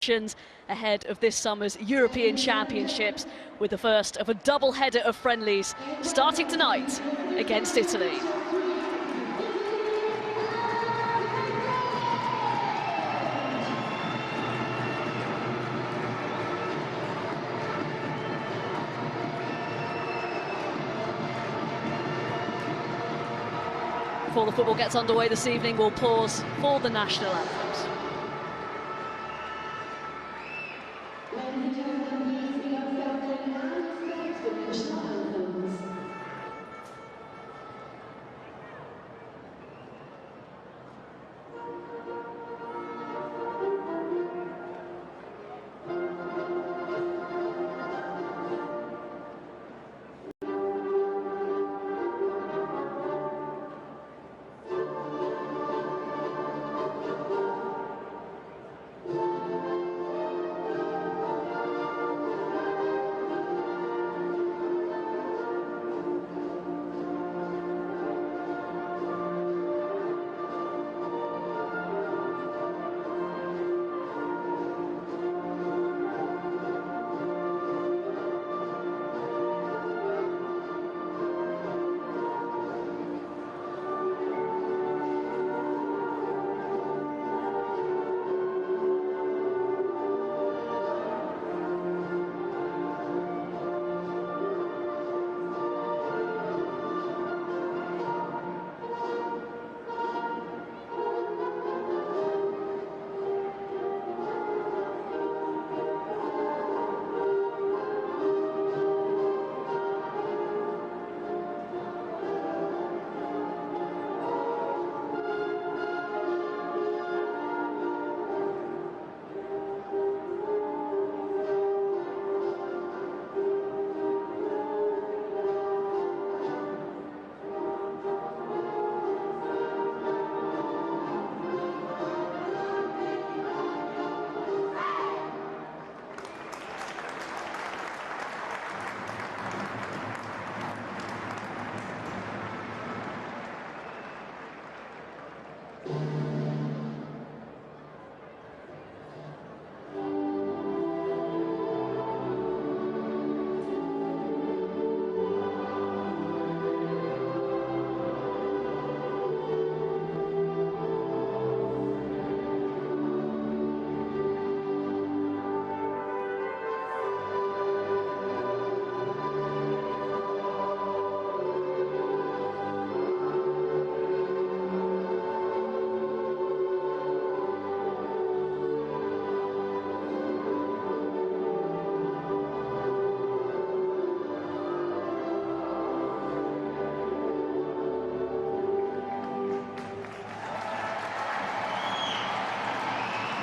ahead of this summer's European Championships, with the first of a double header of friendlies starting tonight against Italy. Before the football gets underway this evening, we'll pause for the national anthems.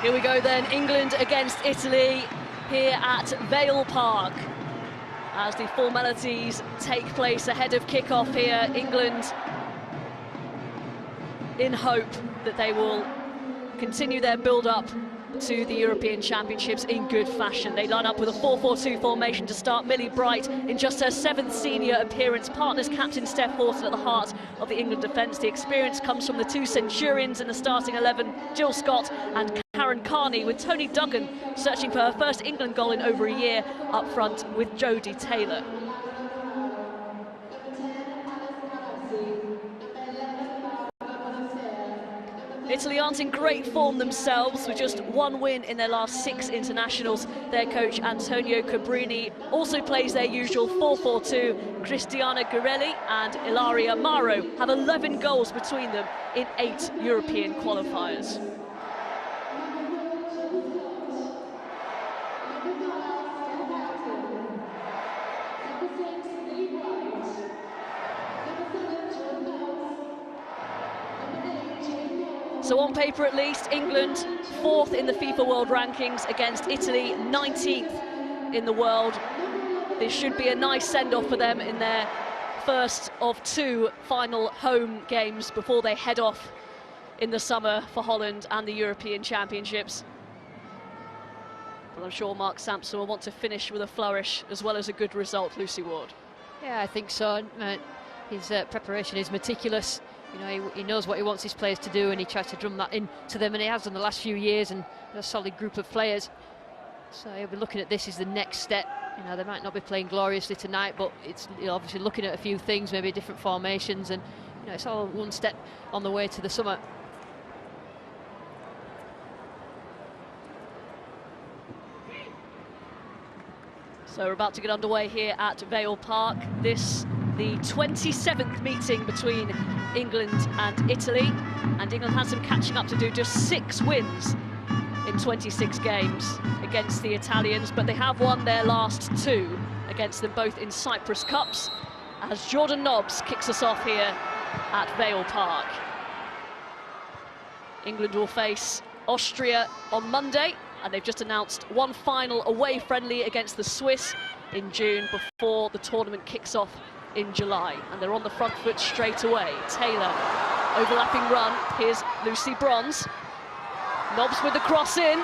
Here we go then, England against Italy here at Vale Park. As the formalities take place ahead of kick-off here, England in hope that they will continue their build-up to the European Championships in good fashion. They line up with a 4-4-2 formation to start. Millie Bright, in just her 7th senior appearance, partners captain Steph Houghton at the heart of the England defence. The experience comes from the two Centurions in the starting 11, Jill Scott and Karen Carney, with Tony Duggan searching for her first England goal in over a year up front with Jodie Taylor. Italy aren't in great form themselves, with just one win in their last 6 internationals. Their coach Antonio Cabrini also plays their usual 4-4-2. Cristiana Girelli and Ilaria Maro have 11 goals between them in 8 European qualifiers. So on paper at least, England 4th in the FIFA World Rankings against Italy 19th in the world. This should be a nice send-off for them in their first of 2 final home games before they head off in the summer for Holland and the European Championships. But I'm sure Mark Sampson will want to finish with a flourish as well as a good result, Lucy Ward. Yeah, I think so. His preparation is meticulous. You know, he knows what he wants his players to do, and he tries to drum that into them, and he has done the last few years, and a solid group of players. So he'll be looking at this as the next step. You know, they might not be playing gloriously tonight, but it's, you know, obviously looking at a few things, maybe different formations, and you know, it's all one step on the way to the summer. So we're about to get underway here at Vale Park. This, the 27th meeting between England and Italy, and England has some catching up to do. Just 6 wins in 26 games against the Italians, but they have won their last 2 against them both in Cyprus Cups, as Jordan Nobbs kicks us off here at Vale Park. England will face Austria on Monday, and they've just announced one final away friendly against the Swiss in June before the tournament kicks off in July, and they're on the front foot straight away. Taylor, overlapping run, here's Lucy Bronze. Nobbs with the cross in.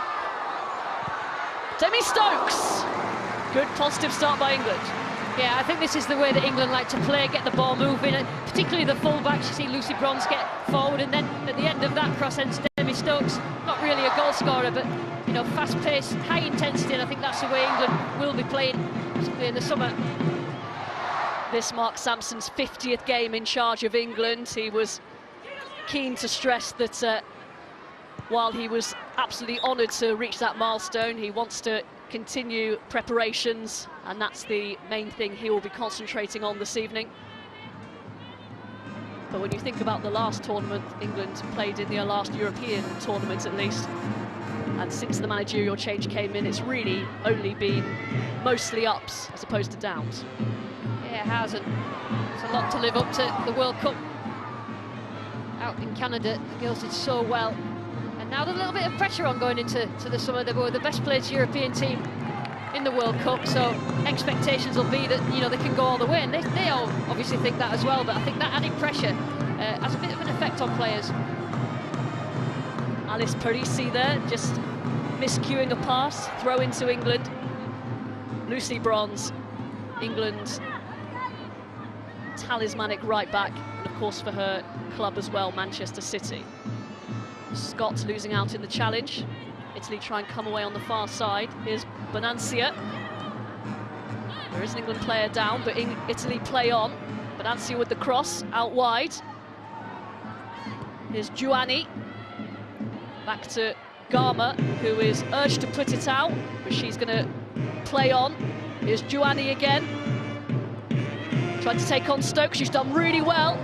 Demi Stokes. Good positive start by England. Yeah, I think this is the way that England like to play, get the ball moving, and particularly the full-backs. You see Lucy Bronze get forward, and then at the end of that cross ends Demi Stokes. Not really a goal scorer, but you know, fast-paced, high intensity, and I think that's the way England will be playing, particularly in the summer. This marks Sampson's 50th game in charge of England. He was keen to stress that while he was absolutely honoured to reach that milestone, he wants to continue preparations, and that's the main thing he will be concentrating on this evening. But when you think about the last tournament England played in, the last European tournament at least, and since the managerial change came in, it's really only been mostly ups as opposed to downs. Yeah, it has, and it's a lot to live up to. The World Cup out in Canada, the girls did so well. And now there's a little bit of pressure on going into the summer. They were the best placed European team in the World Cup, so expectations will be that, you know, they can go all the way, and they all obviously think that as well, but I think that added pressure has a bit of an effect on players. Alice Parisi there, just miscuing a pass, throw into England. Lucy Bronze, England's talismanic right back, and of course for her club as well, Manchester City. Scott losing out in the challenge. Italy try and come away on the far side. Here's Bonancia. There is an England player down, but Italy play on. Bonancia with the cross, out wide. Here's Giuani. Back to Garma, who is urged to put it out, but she's going to play on. Here's Giuani again. Tried to take on Stokes, she's done really well.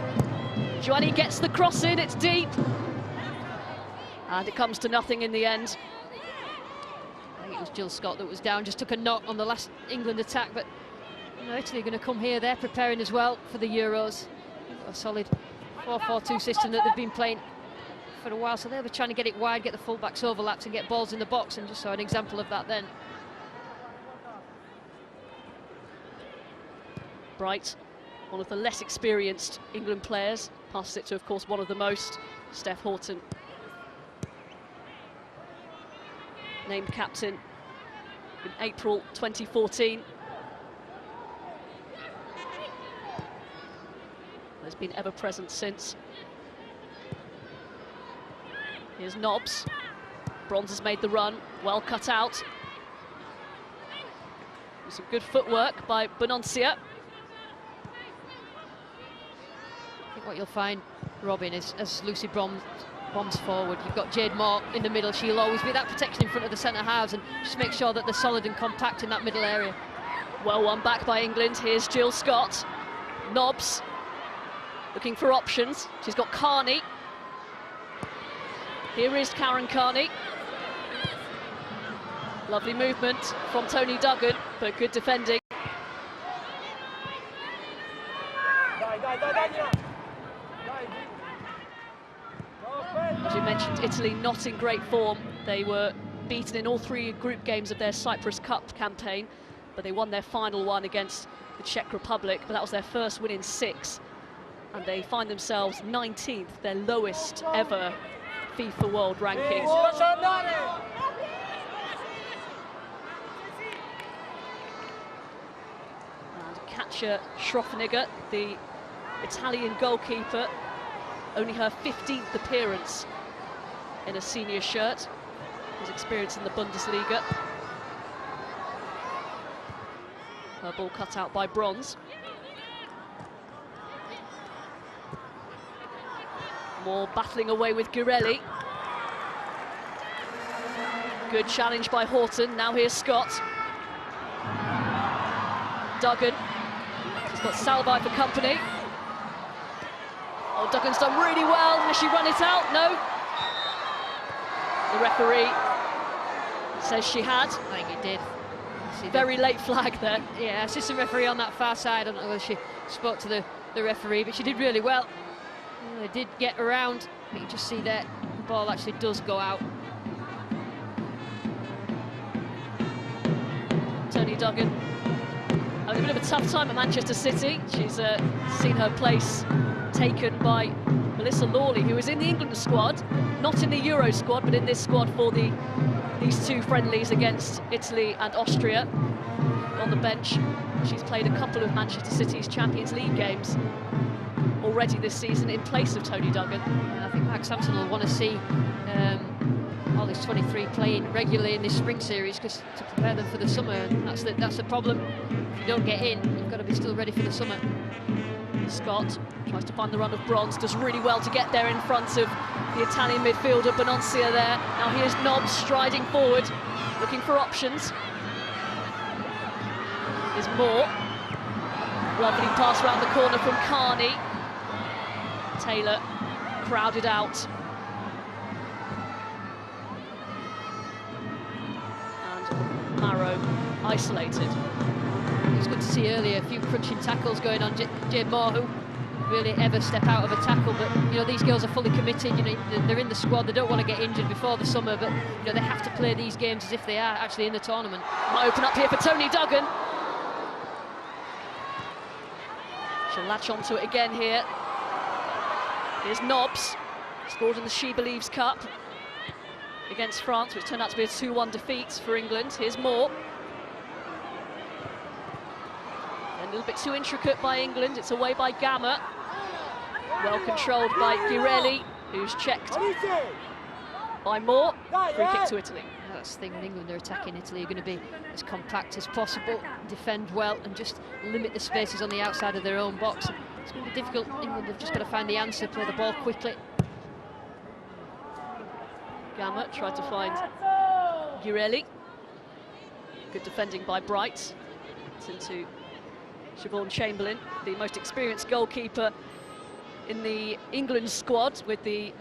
Giuani gets the cross in, it's deep. And it comes to nothing in the end. I think it was Jill Scott that was down, just took a knock on the last England attack, but you know, Italy are going to come here, they're preparing as well for the Euros. A solid 4-4-2 system that they've been playing for a while, so they'll be trying to get it wide, get the full-backs overlapped and get balls in the box, and just saw an example of that then. Bright, one of the less experienced England players, passes it to, of course, one of the most, Steph Houghton. Named captain in April 2014. Has been ever present since. Here's Nobbs. Bronze has made the run, well cut out. Some good footwork by Bonancia. I think what you'll find, Robin, is as Lucy Bronze bombs forward, you've got Jade Moore in the middle. She'll always be that protection in front of the centre halves and just make sure that they're solid and compact in that middle area. Well won back by England. Here's Jill Scott. Nobbs looking for options. She's got Carney. Here is Karen Carney. Lovely movement from Tony Duggan, but good defending. As you mentioned, Italy not in great form. They were beaten in all 3 group games of their Cyprus Cup campaign, but they won their final one against the Czech Republic, but that was their first win in 6. And they find themselves 19th, their lowest ever FIFA World ranking. And Katja Schroffniger, the Italian goalkeeper, only her 15th appearance in a senior shirt. His experience in the Bundesliga. Her ball cut out by Bronze. More battling away with Girelli. Good challenge by Horton. Now here's Scott. Duggan. She's got Salvi for company. Oh, Duggan's done really well. Has she run it out? No. The referee says she had. I think he did. Very late flag there. Yeah, assistant referee on that far side. I don't know whether she spoke to the referee, but she did really well. They did get around, but you just see that the ball actually does go out. Toni Duggan having a bit of a tough time at Manchester City. She's seen her place taken by Melissa Lawley, who is in the England squad, not in the Euro squad, but in this squad for these two friendlies against Italy and Austria. On the bench, she's played a couple of Manchester City's Champions League games already this season in place of Toni Duggan. Yeah, I think Mark Sampson will want to see all these 23 playing regularly in this spring series, because to prepare them for the summer, and that's the problem. If you don't get in, you've got to be still ready for the summer. Scott tries to find the run of Bronze, does really well to get there in front of the Italian midfielder Bononcia there. Now here's Nobbs striding forward, looking for options. There's Moore. Lovely pass around the corner from Carney. Taylor crowded out. And Marrow isolated. It was good to see earlier a few crunching tackles going on. Jade Moore, who really ever step out of a tackle, but you know, these girls are fully committed. You know, they're in the squad. They don't want to get injured before the summer, but you know, they have to play these games as if they are actually in the tournament. Might open up here for Toni Duggan. She'll latch onto it again here. Here's Nobbs, scored in the She Believes Cup against France, which turned out to be a 2-1 defeat for England. Here's Moore. A little bit too intricate by England. It's away by Gamma. Well controlled by Girelli, who's checked by Moore. Free kick to Italy. That's the thing, when England are attacking Italy, you're going to be as compact as possible, defend well, and just limit the spaces on the outside of their own box. It's going to be difficult. England have just got to find the answer, play the ball quickly. Gamma tried to find Girelli. Good defending by Bright. It's into Siobhan Chamberlain, the most experienced goalkeeper in the England squad, with the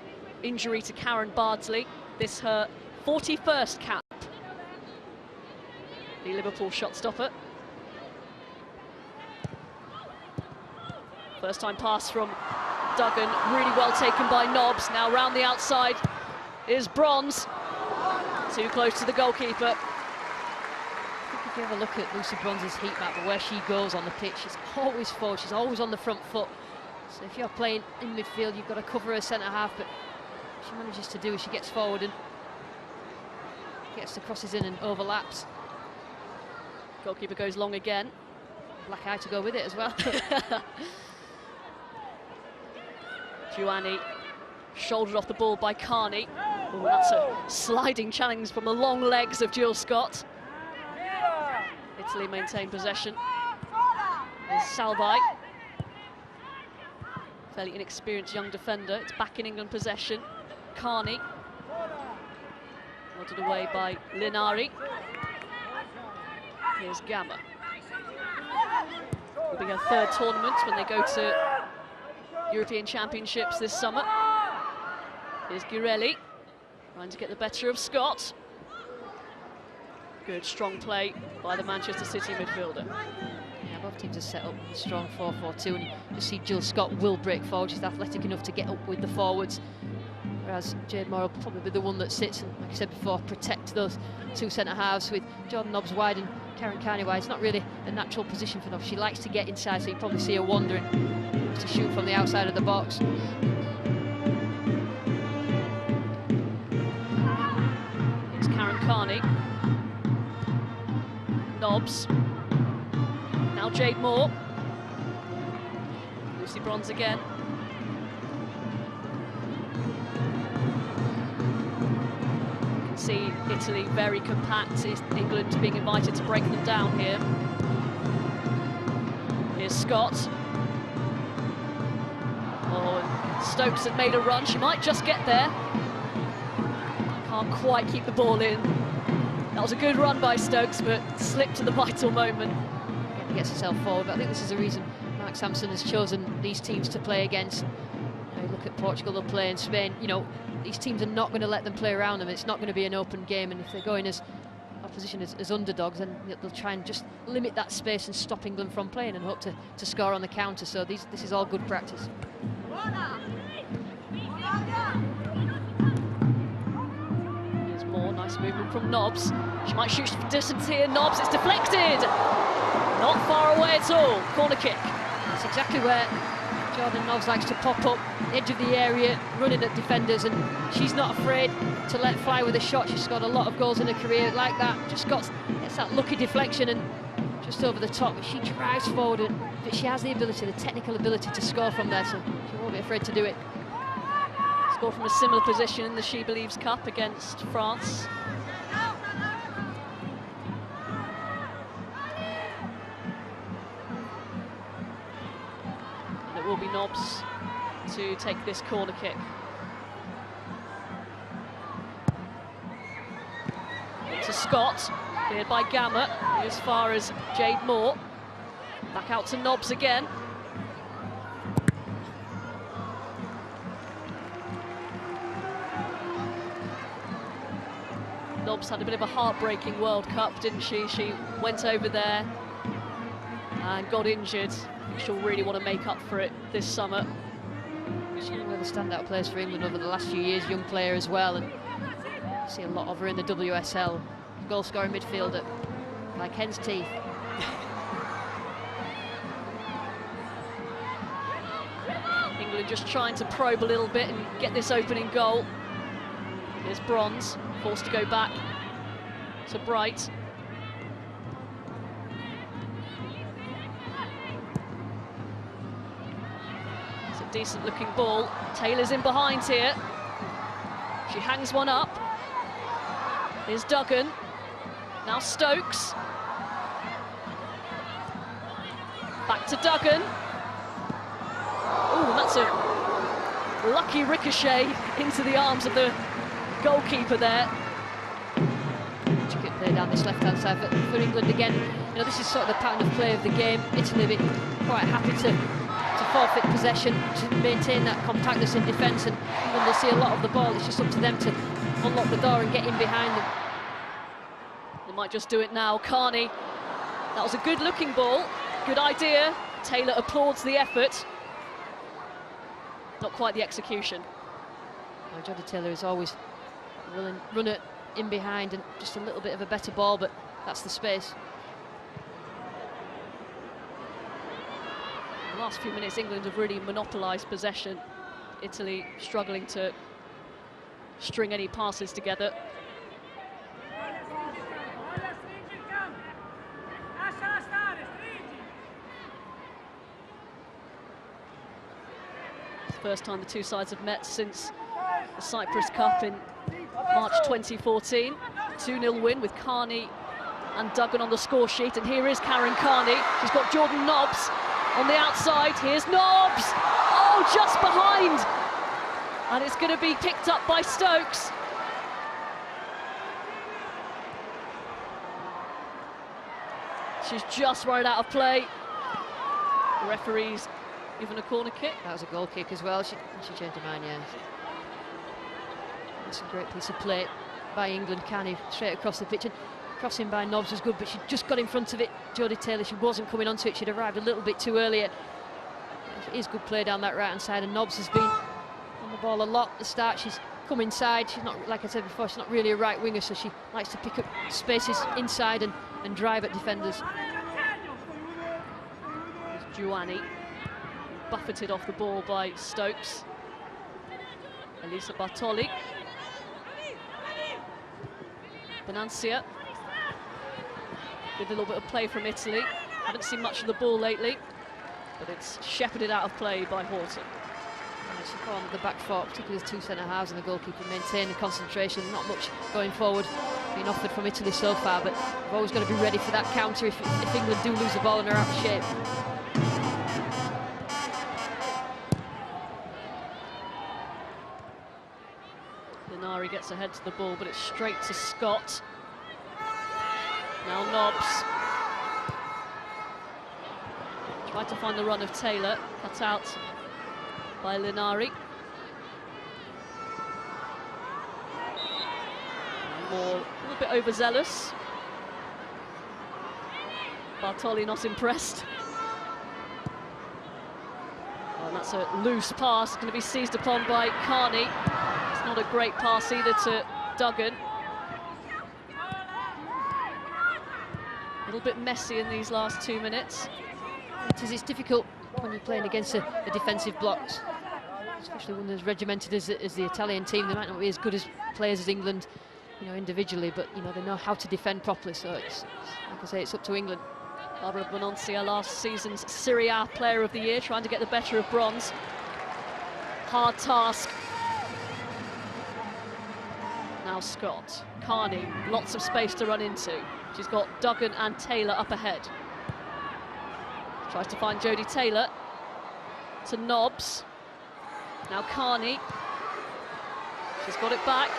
injury to Karen Bardsley. This her 41st cap. The Liverpool shot stopper. First time pass from Duggan, really well taken by Nobbs. Now round the outside is Bronze. Too close to the goalkeeper. If you have a look at Lucy Bronze's heat map, where she goes on the pitch, she's always forward, she's always on the front foot. So if you're playing in midfield, you've got to cover her centre half, but she manages to do is she gets forward and gets the crosses in and overlaps. Goalkeeper goes long again. Black eye to go with it as well. Giovanni shouldered off the ball by Carney. Oh, that's a sliding challenge from the long legs of Jill Scott. Italy maintain possession. There's Salvi. Fairly inexperienced young defender. It's back in England possession. Carney. Nodded away by Linari. Here's Gamma. It'll be her third tournament when they go to European Championships this summer. Here's Girelli, trying to get the better of Scott. Good strong play by the Manchester City midfielder. Yeah, both teams are set up a strong 4-4-2, and you see Jill Scott will break forward. She's athletic enough to get up with the forwards, whereas Jade Moore will probably be the one that sits and, like I said before, protect those two centre halves, with Jordan Nobbs wide and Karen Carney wide. It's not really a natural position for Nobbs. She likes to get inside, so you probably see her wandering to shoot from the outside of the box. Here's Karen Carney. Nobbs. Now Jade Moore. Lucy Bronze again. see Italy very compact. England being invited to break them down here. Here's Scott. Oh, and Stokes had made a run. She might just get there. Can't quite keep the ball in. That was a good run by Stokes, but slipped at the vital moment. He gets himself forward, but I think this is the reason Mark Sampson has chosen these teams to play against. You know, look at Portugal, they'll play in Spain. You know, these teams are not going to let them play around them. It's not going to be an open game, and if they go in as opposition as underdogs, then they'll try and just limit that space and stop England from playing and hope to score on the counter. So this is all good practice. Here's more, nice movement from Nobbs. She might shoot from distance here, Nobbs, it's deflected! Not far away at all, corner kick. That's exactly where Jordan Nobbs likes to pop up, edge of the area, running at defenders, and she's not afraid to let fly with a shot. She's scored a lot of goals in her career like that. Just gets that lucky deflection and just over the top. She drives forward, but she has the ability, the technical ability to score from there, so she won't be afraid to do it. Score from a similar position in the She Believes Cup against France. And it will be Nobbs to take this corner kick. To Scott, cleared by Gamma, as far as Jade Moore. Back out to Nobbs again. Nobbs had a bit of a heartbreaking World Cup, didn't she? She went over there and got injured. She'll really want to make up for it this summer. She's one of the standout players for England over the last few years, young player as well, and you see a lot of her in the WSL. Goal-scoring midfielder, like hen's teeth. England just trying to probe a little bit and get this opening goal. Here's Bronze, forced to go back to Bright. It's a decent looking ball. Taylor's in behind here. She hangs one up. Here's Duggan. Now Stokes. Back to Duggan. Oh, that's a lucky ricochet into the arms of the goalkeeper there. Good play down this left-hand side for England again. You know, this is sort of the pattern of play of the game. Italy be quite happy to forfeit possession, to maintain that compactness in defence, and England will see a lot of the ball. It's just up to them to unlock the door and get in behind them. They might just do it now. Carney, that was a good looking ball, good idea. Taylor applauds the effort. Not quite the execution. Now, Jodie Taylor is always willing to run it in behind and just a little bit of a better ball, but that's the space. In the last few minutes, England have really monopolised possession. Italy struggling to string any passes together. First time the two sides have met since the Cyprus Cup in March 2014. 2-0 win with Carney and Duggan on the score sheet, and here is Karen Carney. She's got Jordan Nobbs on the outside. Here's Nobbs! Oh, just behind! And it's going to be picked up by Stokes. She's just run it out of play. The referee's given a corner kick. That was a goal kick as well. She changed her mind, yeah. That's a great piece of play by England. Carney straight across the pitch, and crossing by Nobbs was good, but she just got in front of it. Jodie Taylor, she wasn't coming onto it. She'd arrived a little bit too earlier. It is good play down that right-hand side, and Nobbs has been on the ball a lot at the start. She's come inside. She's not, like I said before, she's not really a right winger, so she likes to pick up spaces inside and drive at defenders. There's Giovanni, buffeted off the ball by Stokes. Elisa Bartoli. Benancia. With a little bit of play from Italy. Haven't seen much of the ball lately, but it's shepherded out of play by Horton. Actually, go on the back four, particularly with two centre halves and the goalkeeper, maintain the concentration. Not much going forward being offered from Italy so far, but we've always got to be ready for that counter if England do lose the ball and are out of shape. Linari gets ahead to the ball, but it's straight to Scott. Now Nobbs. Tried to find the run of Taylor, cut out by Linari. More, a little bit overzealous. Bartoli not impressed. Oh, and that's a loose pass, going to be seized upon by Carney. It's not a great pass either to Duggan. A little bit messy in these last 2 minutes. It's difficult when you're playing against a defensive blocks, especially one as regimented as the Italian team. They might not be as good as players as England, you know, individually, but you know they know how to defend properly. So it's like I say, it's up to England. Barbara Bononcia, last season's Serie A Player of the Year, trying to get the better of bronze. Hard task. Now Scott, Carney, lots of space to run into. She's got Duggan and Taylor up ahead. Tries to find Jodie Taylor to Nobbs. Now Carney. She's got it back.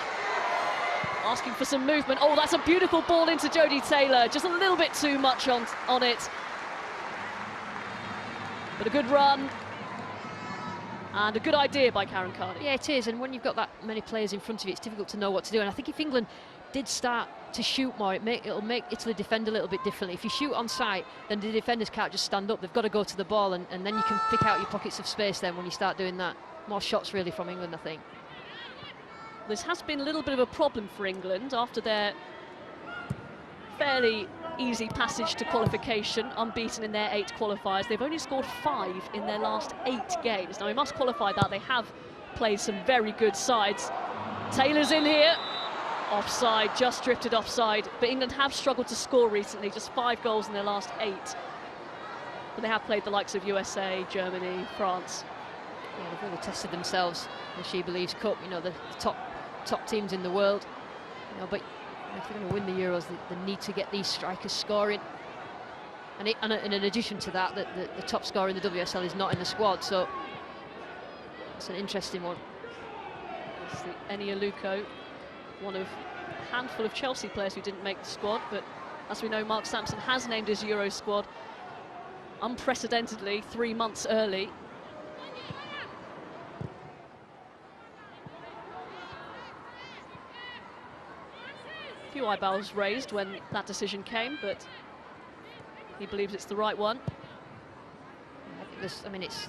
Asking for some movement. Oh, that's a beautiful ball into Jodie Taylor. Just a little bit too much on it. But a good run. And a good idea by Karen Carney. Yeah, it is. And when you've got that many players in front of you, it's difficult to know what to do. And I think if England did start to shoot more, it'll make Italy defend a little bit differently. If you shoot on sight, then the defenders can't just stand up. They've got to go to the ball, and then you can pick out your pockets of space then when you start doing that. More shots really from England, I think. This has been a little bit of a problem for England after their fairly easy passage to qualification, unbeaten in their 8 qualifiers. They've only scored 5 in their last 8 games. Now, we must qualify that. They have played some very good sides. Taylor's in here. Offside, just drifted offside. But England have struggled to score recently, just 5 goals in their last 8. But they have played the likes of USA, Germany, France. Yeah, they've really tested themselves in the She Believes Cup, you know, the top teams in the world. You know, but if they're going to win the Euros, they need to get these strikers scoring. And in addition to that, the top scorer in the WSL is not in the squad, so it's an interesting one. It's the Eni Aluko, one of a handful of Chelsea players who didn't make the squad, but as we know, Mark Sampson has named his Euro squad unprecedentedly 3 months early. A few eyebrows raised when that decision came, but he believes it's the right one. I mean, it's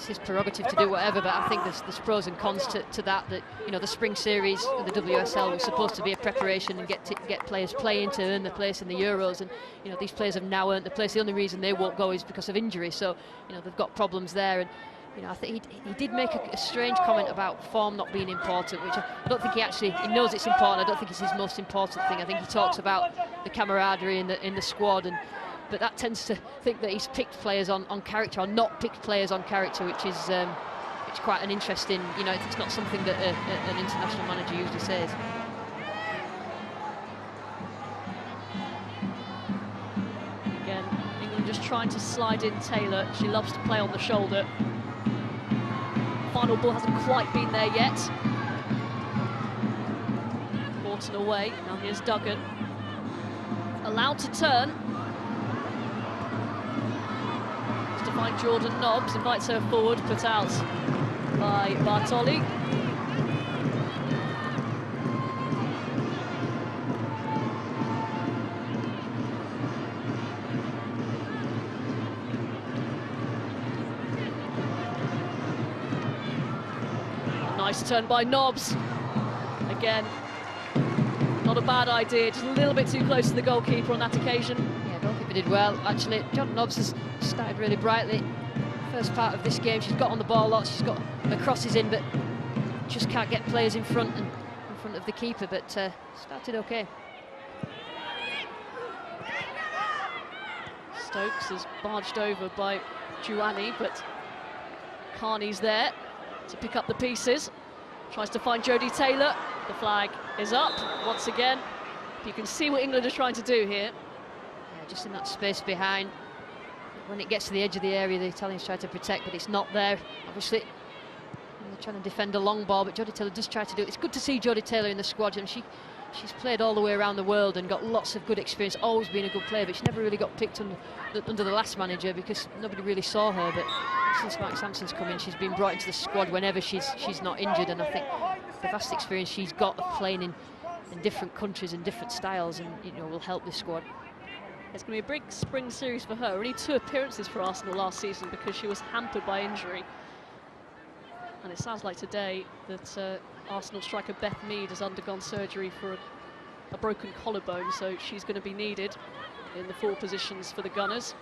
his prerogative to do whatever, but I think there's pros and cons to that. That, you know, the spring series of the WSL was supposed to be a preparation and get players playing to earn their place in the Euros, and you know these players have now earned their place. The only reason they won't go is because of injury, so you know they've got problems there. And you know, I think he did make a strange comment about form not being important, which I don't think he knows it's important. I don't think it's his most important thing. I think he talks about the camaraderie in the squad, but that tends to think that he's picked players on character, or not picked players on character, which is quite an interesting, you know, it's not something that an international manager usually says. Again, England just trying to slide in Taylor. She loves to play on the shoulder. Final ball hasn't quite been there yet. Borton away. Now here's Duggan. Allowed to turn. Just to find Jordan Nobbs, invites her forward, put out by Bartoli. Nice turn by Nobbs. Again, not a bad idea, just a little bit too close to the goalkeeper on that occasion. Yeah, goalkeeper did well. Actually, Jordan Nobbs has started really brightly. First part of this game, she's got on the ball lots, she's got her crosses in, but just can't get players in front of the keeper, but started okay. Stokes is barged over by Giuani, but Carney's there. to pick up the pieces. Tries to find Jodie Taylor. The flag is up once again. You can see what England are trying to do here. Yeah, just in that space behind. When it gets to the edge of the area, the Italians try to protect, but it's not there. Obviously, they're trying to defend a long ball, but Jodie Taylor does try to do it. It's good to see Jodie Taylor in the squad, and she's played all the way around the world and got lots of good experience, always been a good player, but she never really got picked under the last manager because nobody really saw her. But since Mark Sampson's come in, she's been brought into the squad whenever she's not injured, and I think the vast experience she's got of playing in different countries and different styles, and will help this squad. It's going to be a big spring series for her. Only 2 appearances for Arsenal last season because she was hampered by injury. And it sounds like today that Arsenal striker Beth Mead has undergone surgery for a broken collarbone, so she's going to be needed in the forward positions for the Gunners.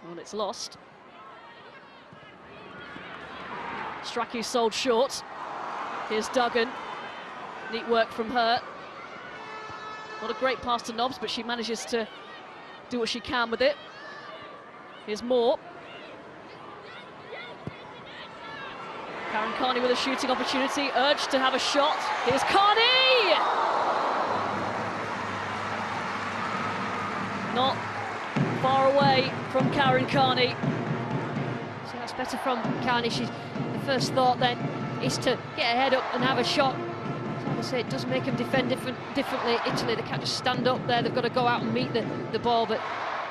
Well, it's lost. Strachey sold short. Here's Duggan. Neat work from her. Not a great pass to Nobbs, but she manages to do what she can with it. Here's Moore. Karen Carney with a shooting opportunity, urged to have a shot. Here's Carney! Not far away from Karen Carney. So that's better from Carney. The first thought then is to get her head up and have a shot. As I say, it does make them defend differently. Italy, they can't just stand up there, they've got to go out and meet the ball. But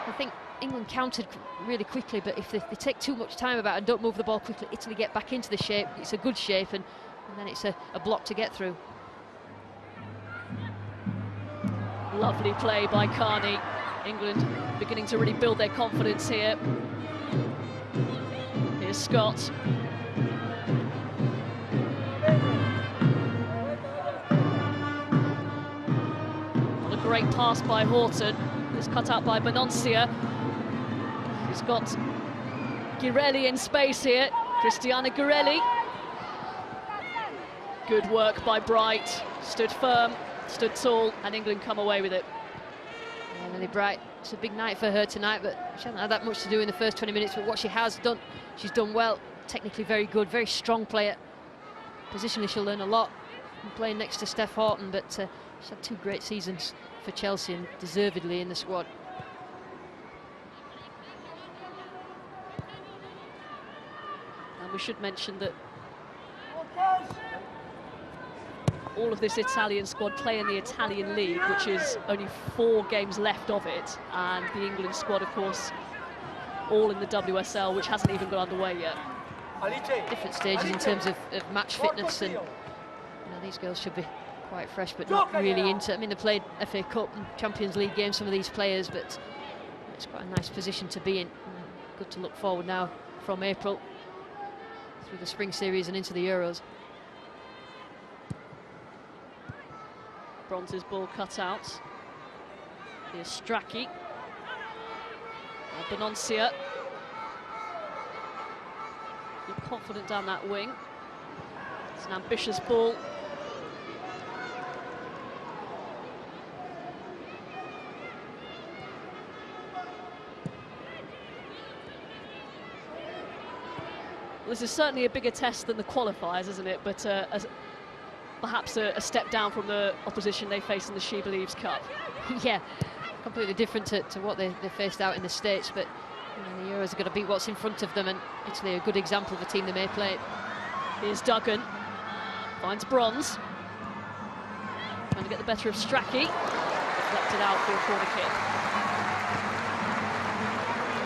I think England countered really quickly, but if they take too much time about it and don't move the ball quickly, Italy get back into the shape. It's a good shape, and then it's a block to get through. Lovely play by Carney. England beginning to really build their confidence here. Here's Scott. What a great pass by Horton. It's cut out by Bononcia. He's got Girelli in space here. Cristiana Girelli. Good work by Bright. Stood firm, stood tall, and England come away with it. Yeah, really Bright. It's a big night for her tonight, but she hasn't had that much to do in the first 20 minutes. But what she has done, she's done well. Technically very good, very strong player. Positionally, she'll learn a lot from playing next to Steph Horton, but she's had 2 great seasons for Chelsea and deservedly in the squad. And we should mention that all of this Italian squad play in the Italian League, which is only 4 games left of it, and the England squad, of course, all in the WSL, which hasn't even got underway yet. Different stages in terms of match fitness, and these girls should be quite fresh, but not really into. I mean, they played FA Cup and Champions League games, some of these players, but it's quite a nice position to be in. Good to look forward now from April through the spring series and into the Euros. Bronze's ball cut out. Here's Strachey. Bononcia. Look confident down that wing. It's an ambitious ball. This is certainly a bigger test than the qualifiers, isn't it? But as perhaps a step down from the opposition they face in the She Believes Cup. Yeah, completely different to what they faced out in the States, but the Euros are going to beat what's in front of them, and Italy a good example of a team they may play. Here's Duggan, finds Bronze, trying to get the better of Strachey, deflected out for a corner kick.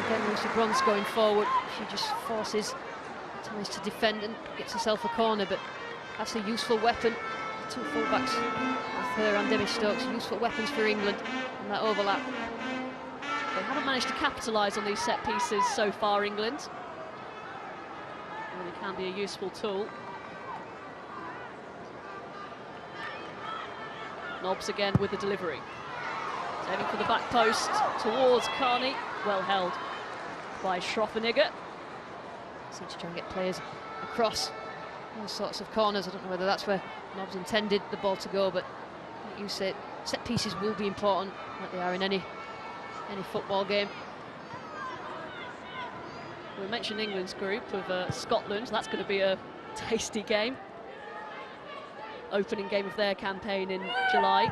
Again, Lucy Bronze going forward, she just forces Italians to defend and gets herself a corner, but that's a useful weapon. 2 fullbacks with her and Demi Stokes, useful weapons for England in that overlap. They haven't managed to capitalise on these set pieces so far, England. Really can be a useful tool. Nobbs again with the delivery. Aiming for the back post towards Carney. Well held by Schroffenegger. Seems to try and get players across all sorts of corners. I don't know whether that's where Nobbs intended the ball to go, but like you said, set pieces will be important, like they are in any football game. We mentioned England's group of Scotland. That's going to be a tasty game. Opening game of their campaign in July.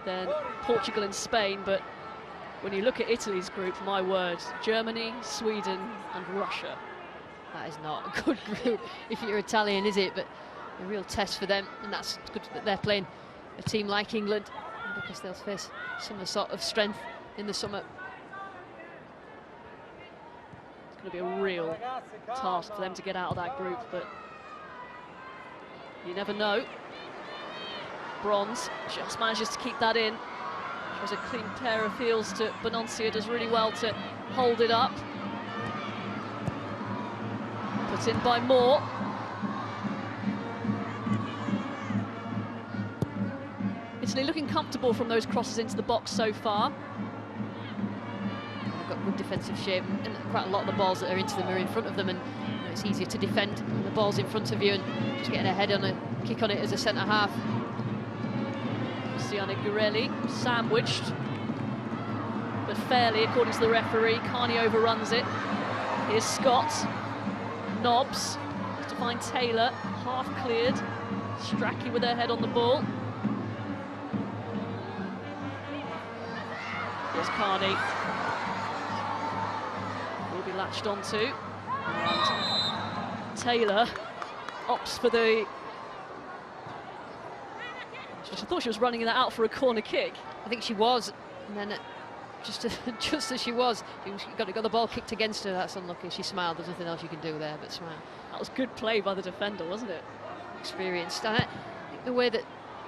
Then Portugal and Spain. But when you look at Italy's group, my word, Germany, Sweden and Russia. That is not a good group if you're Italian, is it? But a real test for them, and that's good that they're playing a team like England, because they'll face similar sort of strength in the summer. It's going to be a real task for them to get out of that group, but you never know. Bronze just manages to keep that in. Shows a clean pair of heels to Bonancia, does really well to hold it up. Put in by Moore. Italy looking comfortable from those crosses into the box so far. They've got good defensive shape, and quite a lot of the balls that are into them are in front of them, and you know, it's easier to defend when the ball's in front of you and just getting a head on a kick on it as a centre half. Cristiano Girelli sandwiched, but fairly according to the referee. Carney overruns it. Here's Scott. Nobbs to find Taylor, half cleared. Strachey with her head on the ball. Here's Carney. Will be latched onto. And Taylor opts for the... I thought she was running that out for a corner kick. I think she was, and then just as she was, got the ball kicked against her. That's unlucky. She smiled. There's nothing else you can do there but smile. That was good play by the defender, wasn't it? Experienced. And I think the way that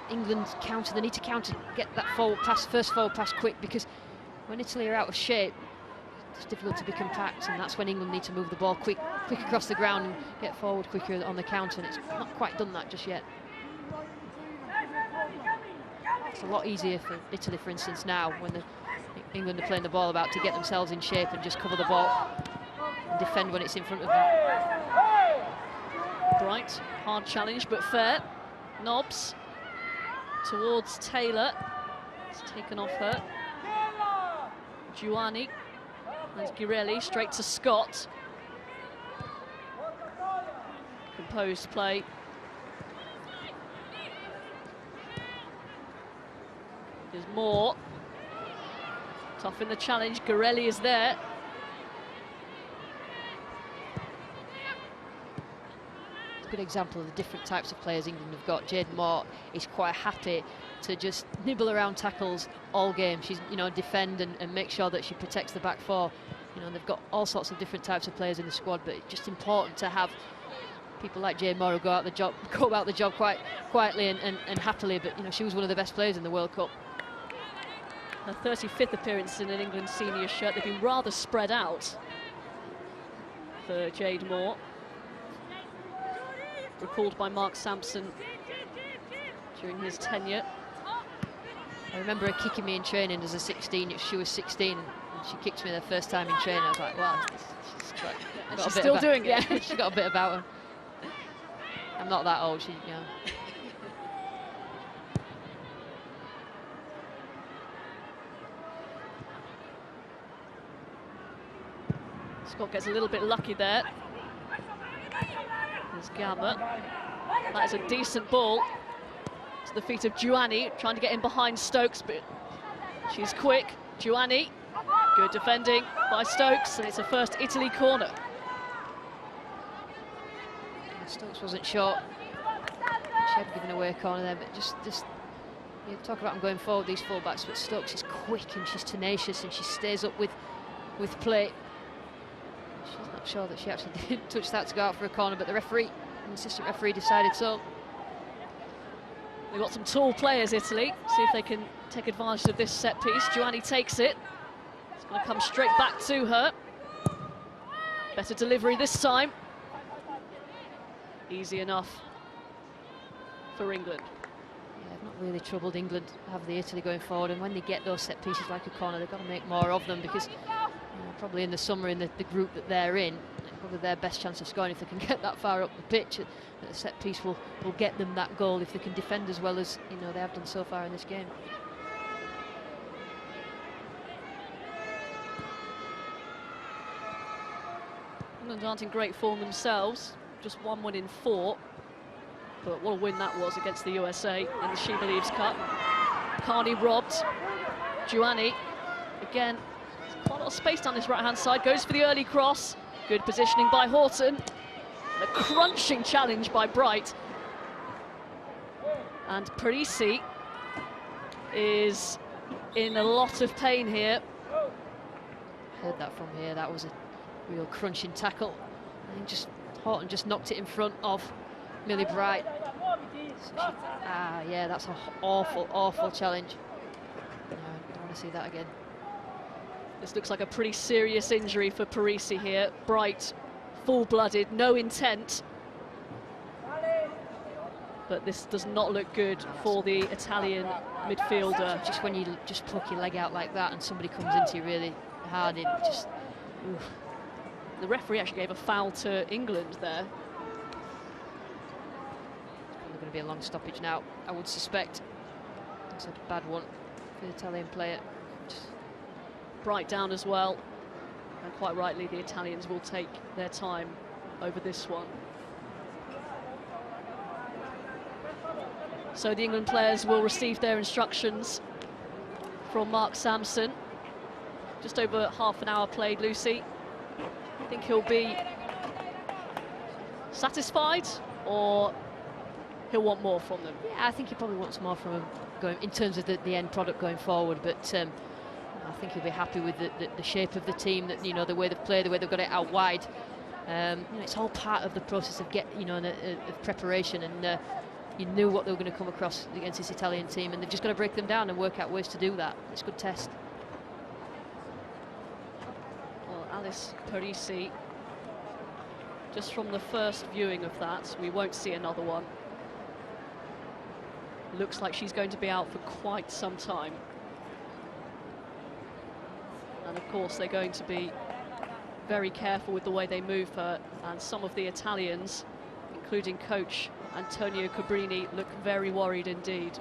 England counter, they need to counter, get that forward pass, first forward pass quick, because when Italy are out of shape, it's difficult to be compact, and that's when England need to move the ball quick across the ground and get forward quicker on the counter, and it's not quite done that just yet. It's a lot easier for Italy, for instance, now when England are playing the ball about, to get themselves in shape and just cover the ball and defend when it's in front of them. Bright, hard challenge, but fair. Nobbs towards Taylor. It's taken off her. Giuani. There's Girelli, straight to Scott. Composed play. There's Moore. Tough in the challenge. Girelli is there. It's a good example of the different types of players England have got. Jade Moore is quite happy to just nibble around tackles all game. She's, you know, defend and make sure that she protects the back four. You know, they've got all sorts of different types of players in the squad, but it's just important to have people like Jade Moore who go about the job quite quietly and happily. But you know, she was one of the best players in the World Cup. Her 35th appearance in an England senior shirt. They've been rather spread out for Jade Moore. Recalled by Mark Sampson during his tenure. I remember her kicking me in training as a 16. She was 16 and she kicked me the first time in training. I was like, wow, she's still doing it. Yeah, she's got a bit about her. I'm not that old, you know. Scott gets a little bit lucky there. There's Gamma. That is a decent ball to the feet of Giuani, trying to get in behind Stokes, but she's quick. Giuani, good defending by Stokes, and it's a first Italy corner. Stokes wasn't sure. She had given away a corner there, but just you talk about them going forward, these fullbacks, but Stokes is quick and she's tenacious and she stays up with play. She's not sure that she actually did touch that to go out for a corner, but the referee, the assistant referee, decided so. They've got some tall players, Italy. See if they can take advantage of this set piece. Giuani takes it. It's going to come straight back to her. Better delivery this time. Easy enough for England. Yeah, they've not really troubled England, have the Italy going forward, and when they get those set pieces like a corner, they've got to make more of them, because probably in the summer, in the group that they're in, probably their best chance of scoring, if they can get that far up the pitch, the set piece will get them that goal if they can defend as well as they have done so far in this game. England aren't in great form themselves, just 1 win in 4. But what a win that was against the USA in the She Believes Cup. Carney robbed. Juani, again, quite a lot of space down this right-hand side, goes for the early cross. Good positioning by Horton. A crunching challenge by Bright. And Parisi is in a lot of pain here. Heard that from here, that was a real crunching tackle. I think just Horton just knocked it in front of Millie Bright. So yeah, that's an awful, awful challenge. No, I don't want to see that again. This looks like a pretty serious injury for Parisi here. Bright, full-blooded, no intent. But this does not look good for the Italian midfielder. Just when you just poke your leg out like that and somebody comes into you really hard, it just... Oof. The referee actually gave a foul to England there. It's probably going to be a long stoppage now, I would suspect. It's a bad one for the Italian player. Bright down as well. And quite rightly, the Italians will take their time over this one. So the England players will receive their instructions from Mark Sampson. Just over half an hour played, Lucy. I think he'll be satisfied, or he'll want more from them? Yeah, I think he probably wants more from them going in terms of the end product going forward, but I think he'll be happy with the shape of the team, that the way they've played, the way they've got it out wide. It's all part of the process of of preparation, and you knew what they were going to come across against this Italian team, and they've just got to break them down and work out ways to do that. It's a good test. Well, Alice Parisi, just from the first viewing of that, we won't see another one. Looks like she's going to be out for quite some time. And of course they're going to be very careful with the way they move her, and some of the Italians, including coach Antonio Cabrini, look very worried indeed.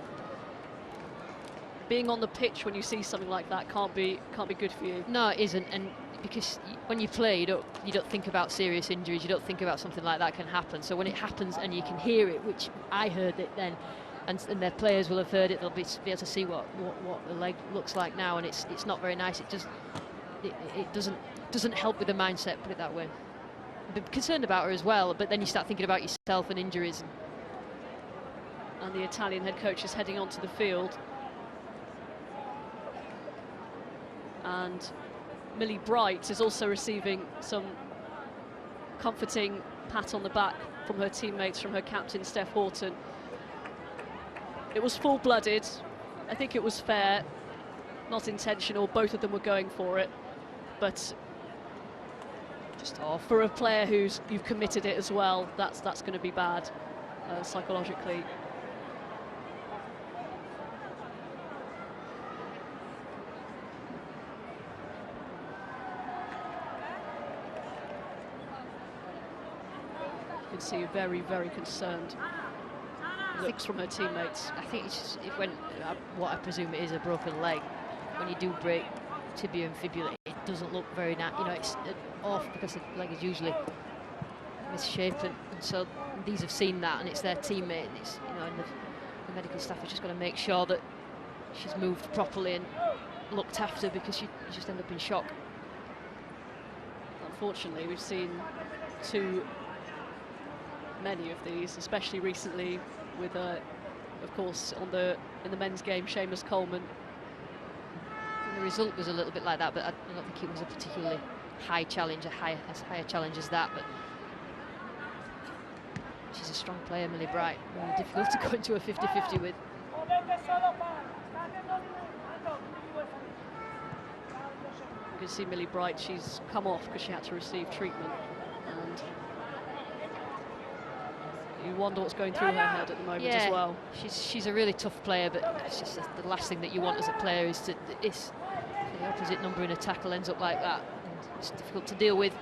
Being on the pitch when you see something like that can't be good for you. No, it isn't, and because when you play, you don't think about serious injuries, you don't think about something like that can happen. So when it happens and you can hear it, which I heard it then, and their players will have heard it, they'll be able to see what the leg looks like now, and it's not very nice. It doesn't help with the mindset, put it that way. I'm concerned about her as well, but then you start thinking about yourself and injuries. And the Italian head coach is heading onto the field. And Millie Bright is also receiving some comforting pat on the back from her teammates, from her captain, Steph Horton. It was full-blooded. I think it was fair, not intentional. Both of them were going for it. But just off. For a player you've committed it as well, that's going to be bad psychologically. You can see very, very concerned looks from her teammates. I think it went what I presume it is a broken leg. When you do break tibia and fibula, it doesn't look very nice. It's off because the leg is usually misshapen, and so these have seen that, and it's their teammate. And it's and the medical staff have just got to make sure that she's moved properly and looked after, because you just end up in shock. Unfortunately, we've seen too many of these, especially recently with, of course, in the men's game, Seamus Coleman. The result was a little bit like that, but I don't think it was a particularly high challenge, as high a challenge as that. But she's a strong player, Millie Bright. Really difficult to go into a 50-50 with. You can see Millie Bright, she's come off because she had to receive treatment. And you wonder what's going through her head at the moment as well. She's a really tough player, but it's just the last thing that you want as a player is the opposite number in a tackle ends up like that. And it's difficult to deal with.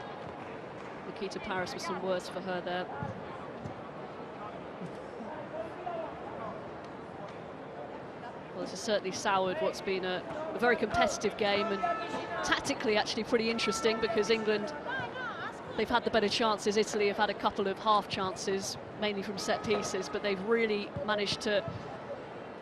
Nikita Paris with some words for her there. Well, this has certainly soured what's been a very competitive game, and tactically actually pretty interesting, because England they've had the better chances. Italy have had a couple of half chances, mainly from set pieces, but they've really managed to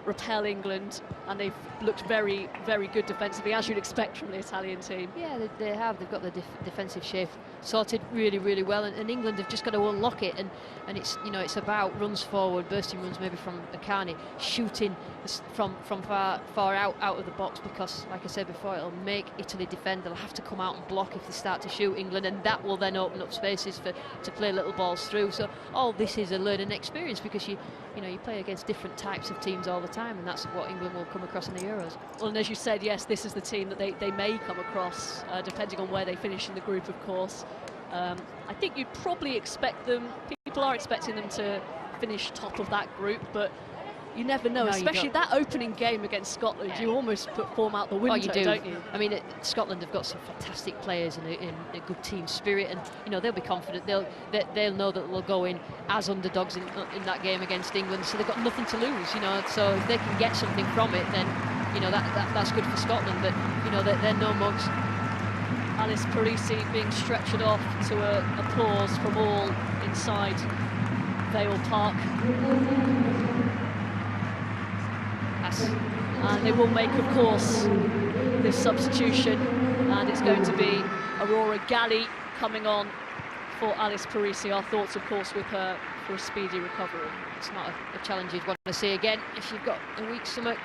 repel England, and they've looked very, very good defensively, as you'd expect from the Italian team. Yeah, they have. They've got the defensive shape sorted really, really well, and England have just got to unlock it. And it's, you know, it's about runs forward, bursting runs maybe from Akani, shooting from far out of the box, because, like I said before, it'll make Italy defend. They'll have to come out and block if they start to shoot England, and that will then open up spaces to play little balls through. So all this is a learning experience, because you play against different types of teams all the time, and that's what England will come across in the Euros. Well, and as you said, yes, this is the team that they may come across, depending on where they finish in the group, of course. I think you'd probably expect them, people are expecting them to finish top of that group, but you never know, especially that opening game against Scotland. You almost put form out the window, don't you? I mean, Scotland have got some fantastic players and a good team spirit, and they'll be confident. They'll know that they'll go in as underdogs in that game against England, so they've got nothing to lose. So if they can get something from it, then that's good for Scotland. But they're no mugs. Alice Parisi being stretchered off to applause from all inside Vale Park. And they will make, of course, this substitution, and it's going to be Aurora Galli coming on for Alice Parisi. Our thoughts, of course, with her for a speedy recovery. It's not a challenge you'd want to see again if you've got a weak stomach.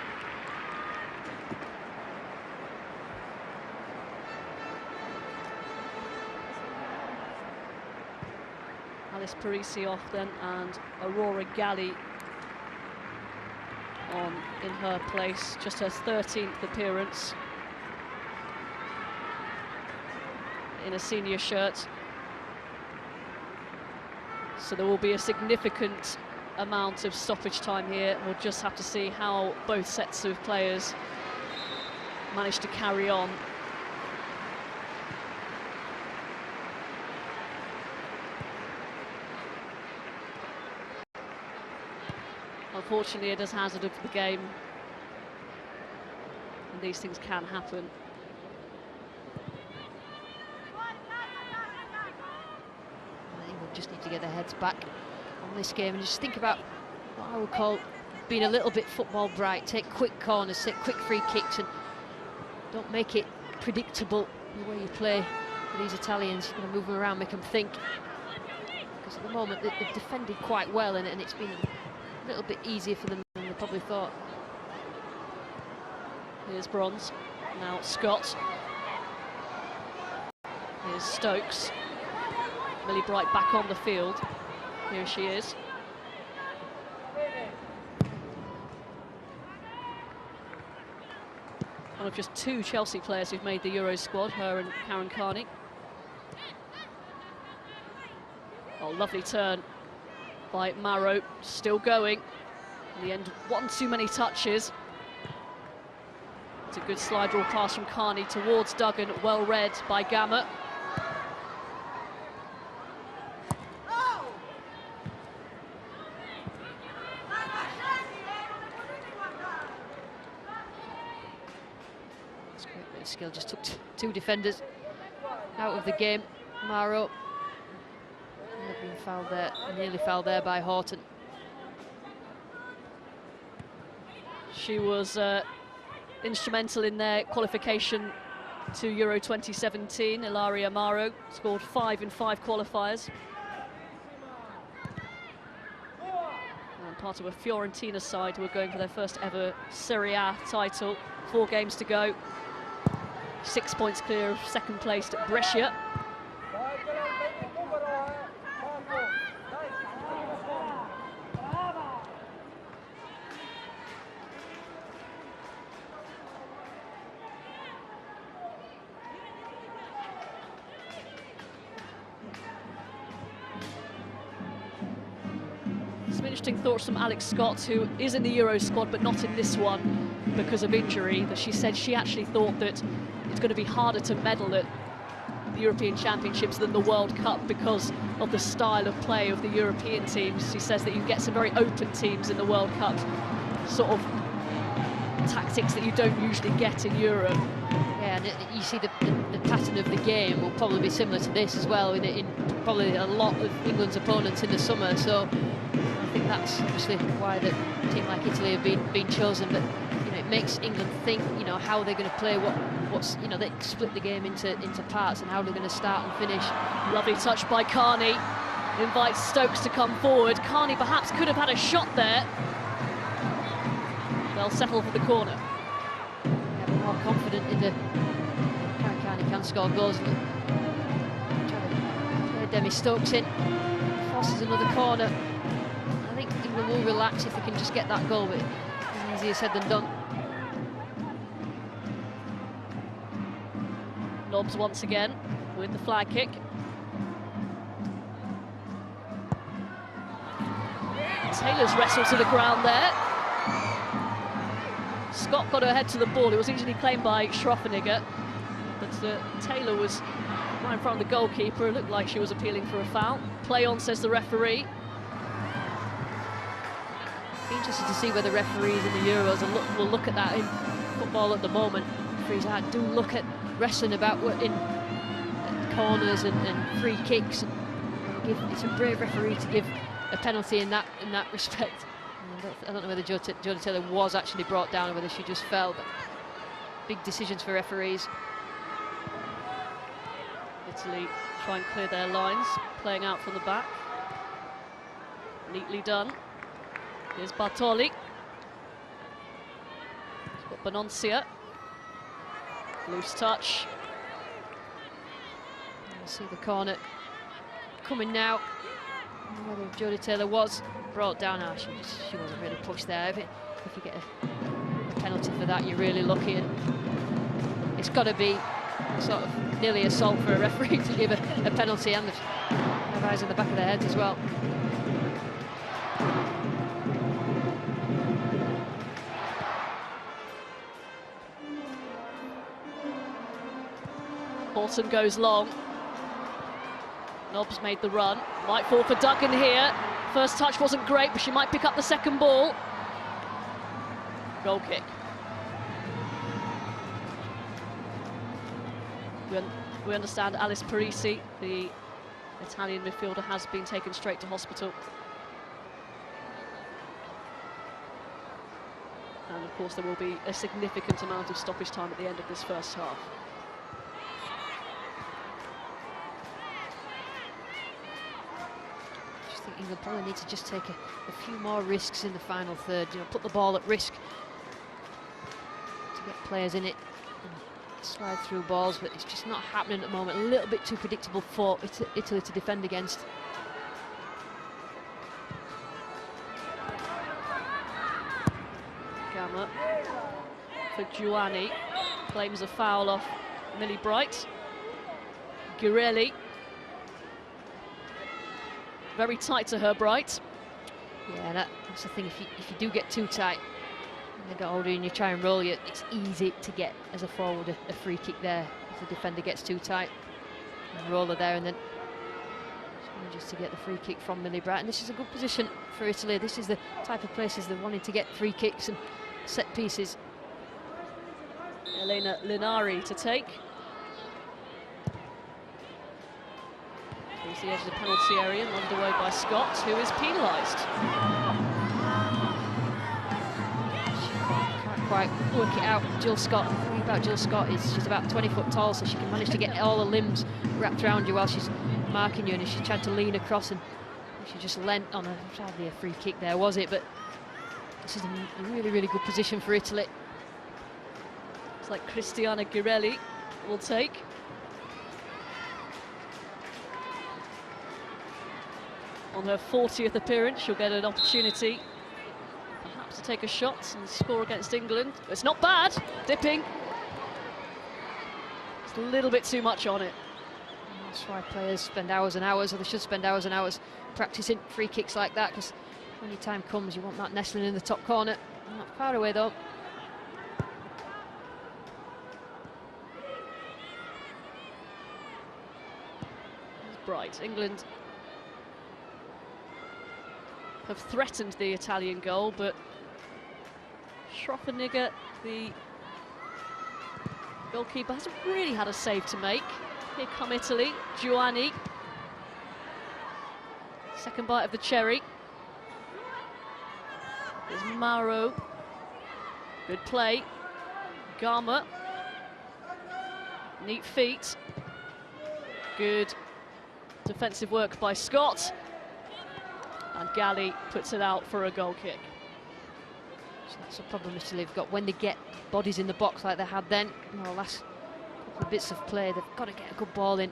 Alice Parisi off then, and Aurora Galli on in her place, just her 13th appearance in a senior shirt. So there will be a significant amount of stoppage time here. We'll just have to see how both sets of players manage to carry on. Unfortunately, it is hazard of the game, and these things can happen. England just need to get their heads back on this game and just think about what I would call being a little bit football bright. Take quick corners, take quick free kicks, and don't make it predictable the way you play for these Italians. You're going to move them around, make them think, because at the moment they've defended quite well, and it's been a little bit easier for them than they probably thought. Here's Bronze, now Scott. Here's Stokes. Millie Bright back on the field. Here she is. One of just two Chelsea players who've made the Euros squad, her and Karen Carney. Oh, lovely turn by Marrow, still going. In the end, one too many touches. It's a good slide rule pass from Carney towards Duggan, well read by Gamma. That's a great bit of skill, just took two defenders out of the game. Marrow been fouled there, nearly fouled there by Horton. She was instrumental in their qualification to Euro 2017. Ilaria Marrow scored 5 in 5 qualifiers. And part of a Fiorentina side who are going for their first ever Serie A title. 4 games to go. 6 points clear of second place at Brescia. Some interesting thoughts from Alex Scott, who is in the Euro squad but not in this one because of injury. That she said she actually thought that it's going to be harder to medal at the European Championships than the World Cup because of the style of play of the European teams. She says that you get some very open teams in the World Cup, sort of tactics that you don't usually get in Europe. Yeah, and you see the pattern of the game will probably be similar to this as well in probably a lot of England's opponents in the summer. So I think that's obviously why the team like Italy have been chosen. But you know, it makes England think, you know, how they're going to play, what's you know, they split the game into parts and how they're going to start and finish. Lovely touch by Carney. Invites Stokes to come forward. Carney perhaps could have had a shot there. They'll settle for the corner. Yeah, more confident in the Carney can score goals. Try to play Demi Stokes in. Forces another corner. I think England will relax if they can just get that goal, but it's easier said than done. Nobbs once again with the flag kick. Taylor's wrestled to the ground there. Scott got her head to the ball. It was easily claimed by Schroffenegger, but Taylor was right in front of the goalkeeper. It looked like she was appealing for a foul. Play on, says the referee. Be interested to see whether referees in the Euros will look at that in football at the moment. Referees do look at wrestling about in corners and free kicks. It's a brave referee to give a penalty in that respect. I don't know whether Jodie Taylor was actually brought down or whether she just fell, but big decisions for referees. Italy try and clear their lines, playing out from the back. Neatly done. Here's Bartoli. He's got Bononcia. Loose touch. We'll see the corner coming now. Whether Jodie Taylor was brought down, she wasn't really pushed there. If you get a penalty for that, you're really lucky, and it's got to be sort of nearly assault for a referee to give a penalty, and they have eyes in the back of their heads as well. Horton goes long. Nobbs made the run. Might fall for Duggan here. First touch wasn't great, but she might pick up the second ball. Goal kick. We understand Alice Parisi, the Italian midfielder, has been taken straight to hospital. And of course there will be a significant amount of stoppage time at the end of this first half. England probably need to just take a few more risks in the final third, you know, put the ball at risk to get players in it and slide through balls, but it's just not happening at the moment. A little bit too predictable for Italy to defend against. Gamma for Giuani, claims a foul off Millie Bright. Girelli. Very tight to her, Bright. Yeah, that's the thing. If you do get too tight, and they get older and you try and roll, it's easy to get, as a forward, a free kick there. If the defender gets too tight, and roller there, and then manages to get the free kick from Millie Bright. And this is a good position for Italy. This is the type of places they're wanting to get free kicks and set pieces. Elena Linari to take. Towards the edge of the penalty area, knocked away by Scott, who is penalised. She can't quite work it out. Jill Scott, the thing about Jill Scott is she's about 20 foot tall, so she can manage to get all the limbs wrapped around you while she's marking you, and if she tried to lean across and she just leant on hardly a free kick there, was it? But this is a really, really good position for Italy. It's like Cristiana Girelli will take. On her 40th appearance, she'll get an opportunity perhaps to take a shot and score against England. It's not bad, dipping. It's a little bit too much on it. That's why players spend hours and hours, or they should spend hours and hours practicing free kicks like that, because when your time comes, you want that nestling in the top corner. Not far away though. It's Bright. England have threatened the Italian goal, but Schroffenegger, the Goalkeeper hasn't really had a save to make. Here come Italy, Giovanni. Second bite of the cherry. There's Mauro. Good play. Garma. Neat feet. Good defensive work by Scott. And Galli puts it out for a goal kick. So that's a problem Italy have got when they get bodies in the box like they had then. The last couple of bits of play, they've got to get a good ball in.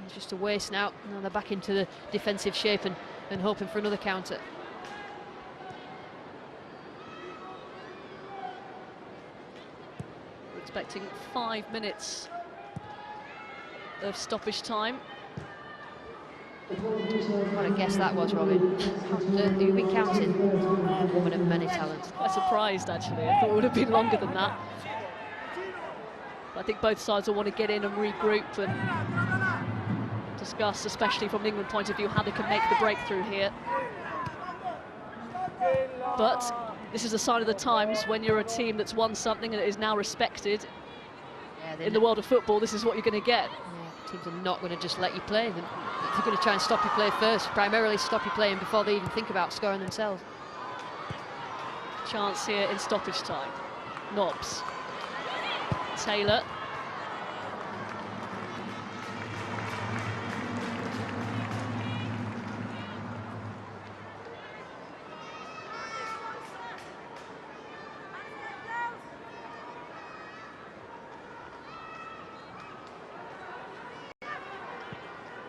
It's just a waste now. Now they're back into the defensive shape and hoping for another counter. We're expecting 5 minutes of stoppage time. What a guess that was, Robin. You've been counting. Woman of many talents. I'm surprised, actually. I thought it would have been longer than that. But I think both sides will want to get in and regroup and discuss, especially from an England point of view, how they can make the breakthrough here. But this is a sign of the times when you're a team that's won something and is now respected. In the world of football, this is what you're going to get. Yeah, teams are not going to just let you play. They're going to try and stop you play first, primarily stop you playing before they even think about scoring themselves. Chance here in stoppage time. Nobbs. Taylor.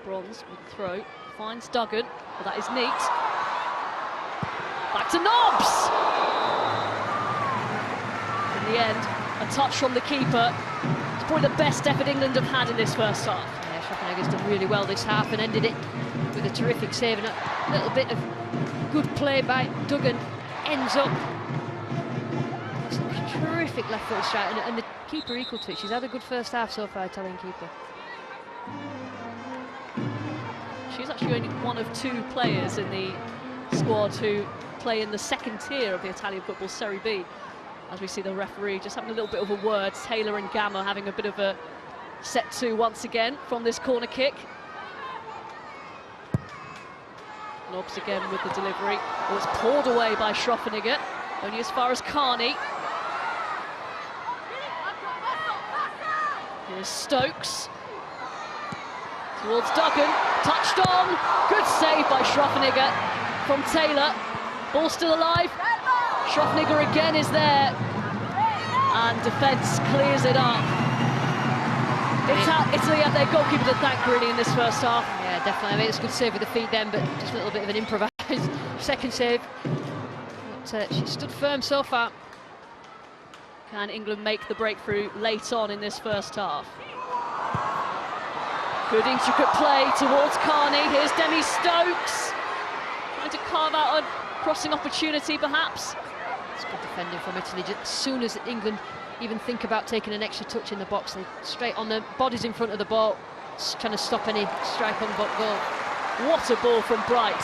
Bronze with the throw, finds Duggan, well, that is neat. Back to Nobbs! In the end, a touch from the keeper. It's probably the best effort England have had in this first half. Yeah, Schwarzenegger's done really well this half and ended it with a terrific save and a little bit of good play by Duggan. Ends up. It's a terrific left-footed strike and the keeper equal to it. She's had a good first half so far, Italian keeper. She's actually only one of 2 players in the squad who play in the second tier of the Italian football Serie B. As we see the referee just having a little bit of a word. Taylor and Gamma having a bit of a set to once again from this corner kick. Nobbs again with the delivery. Oh, it's poured away by Schwarzenegger, only as far as Carney. Here's Stokes. Towards Duggan, touched on, good save by Schwarzenegger from Taylor. Ball still alive, Schwarzenegger again is there, and defence clears it up. Italy have their goalkeeper to thank really in this first half. Yeah, definitely. I mean, it's a good save with the feet then, but just a little bit of an improvised second save. But she stood firm so far. Can England make the breakthrough late on in this first half? Good intricate play towards Carney. Here's Demi Stokes. Trying to carve out a crossing opportunity, perhaps. It's good defending from Italy. Just as soon as England even think about taking an extra touch in the box, they straight on the bodies in front of the ball, trying to stop any strike on goal. What a ball from Bright.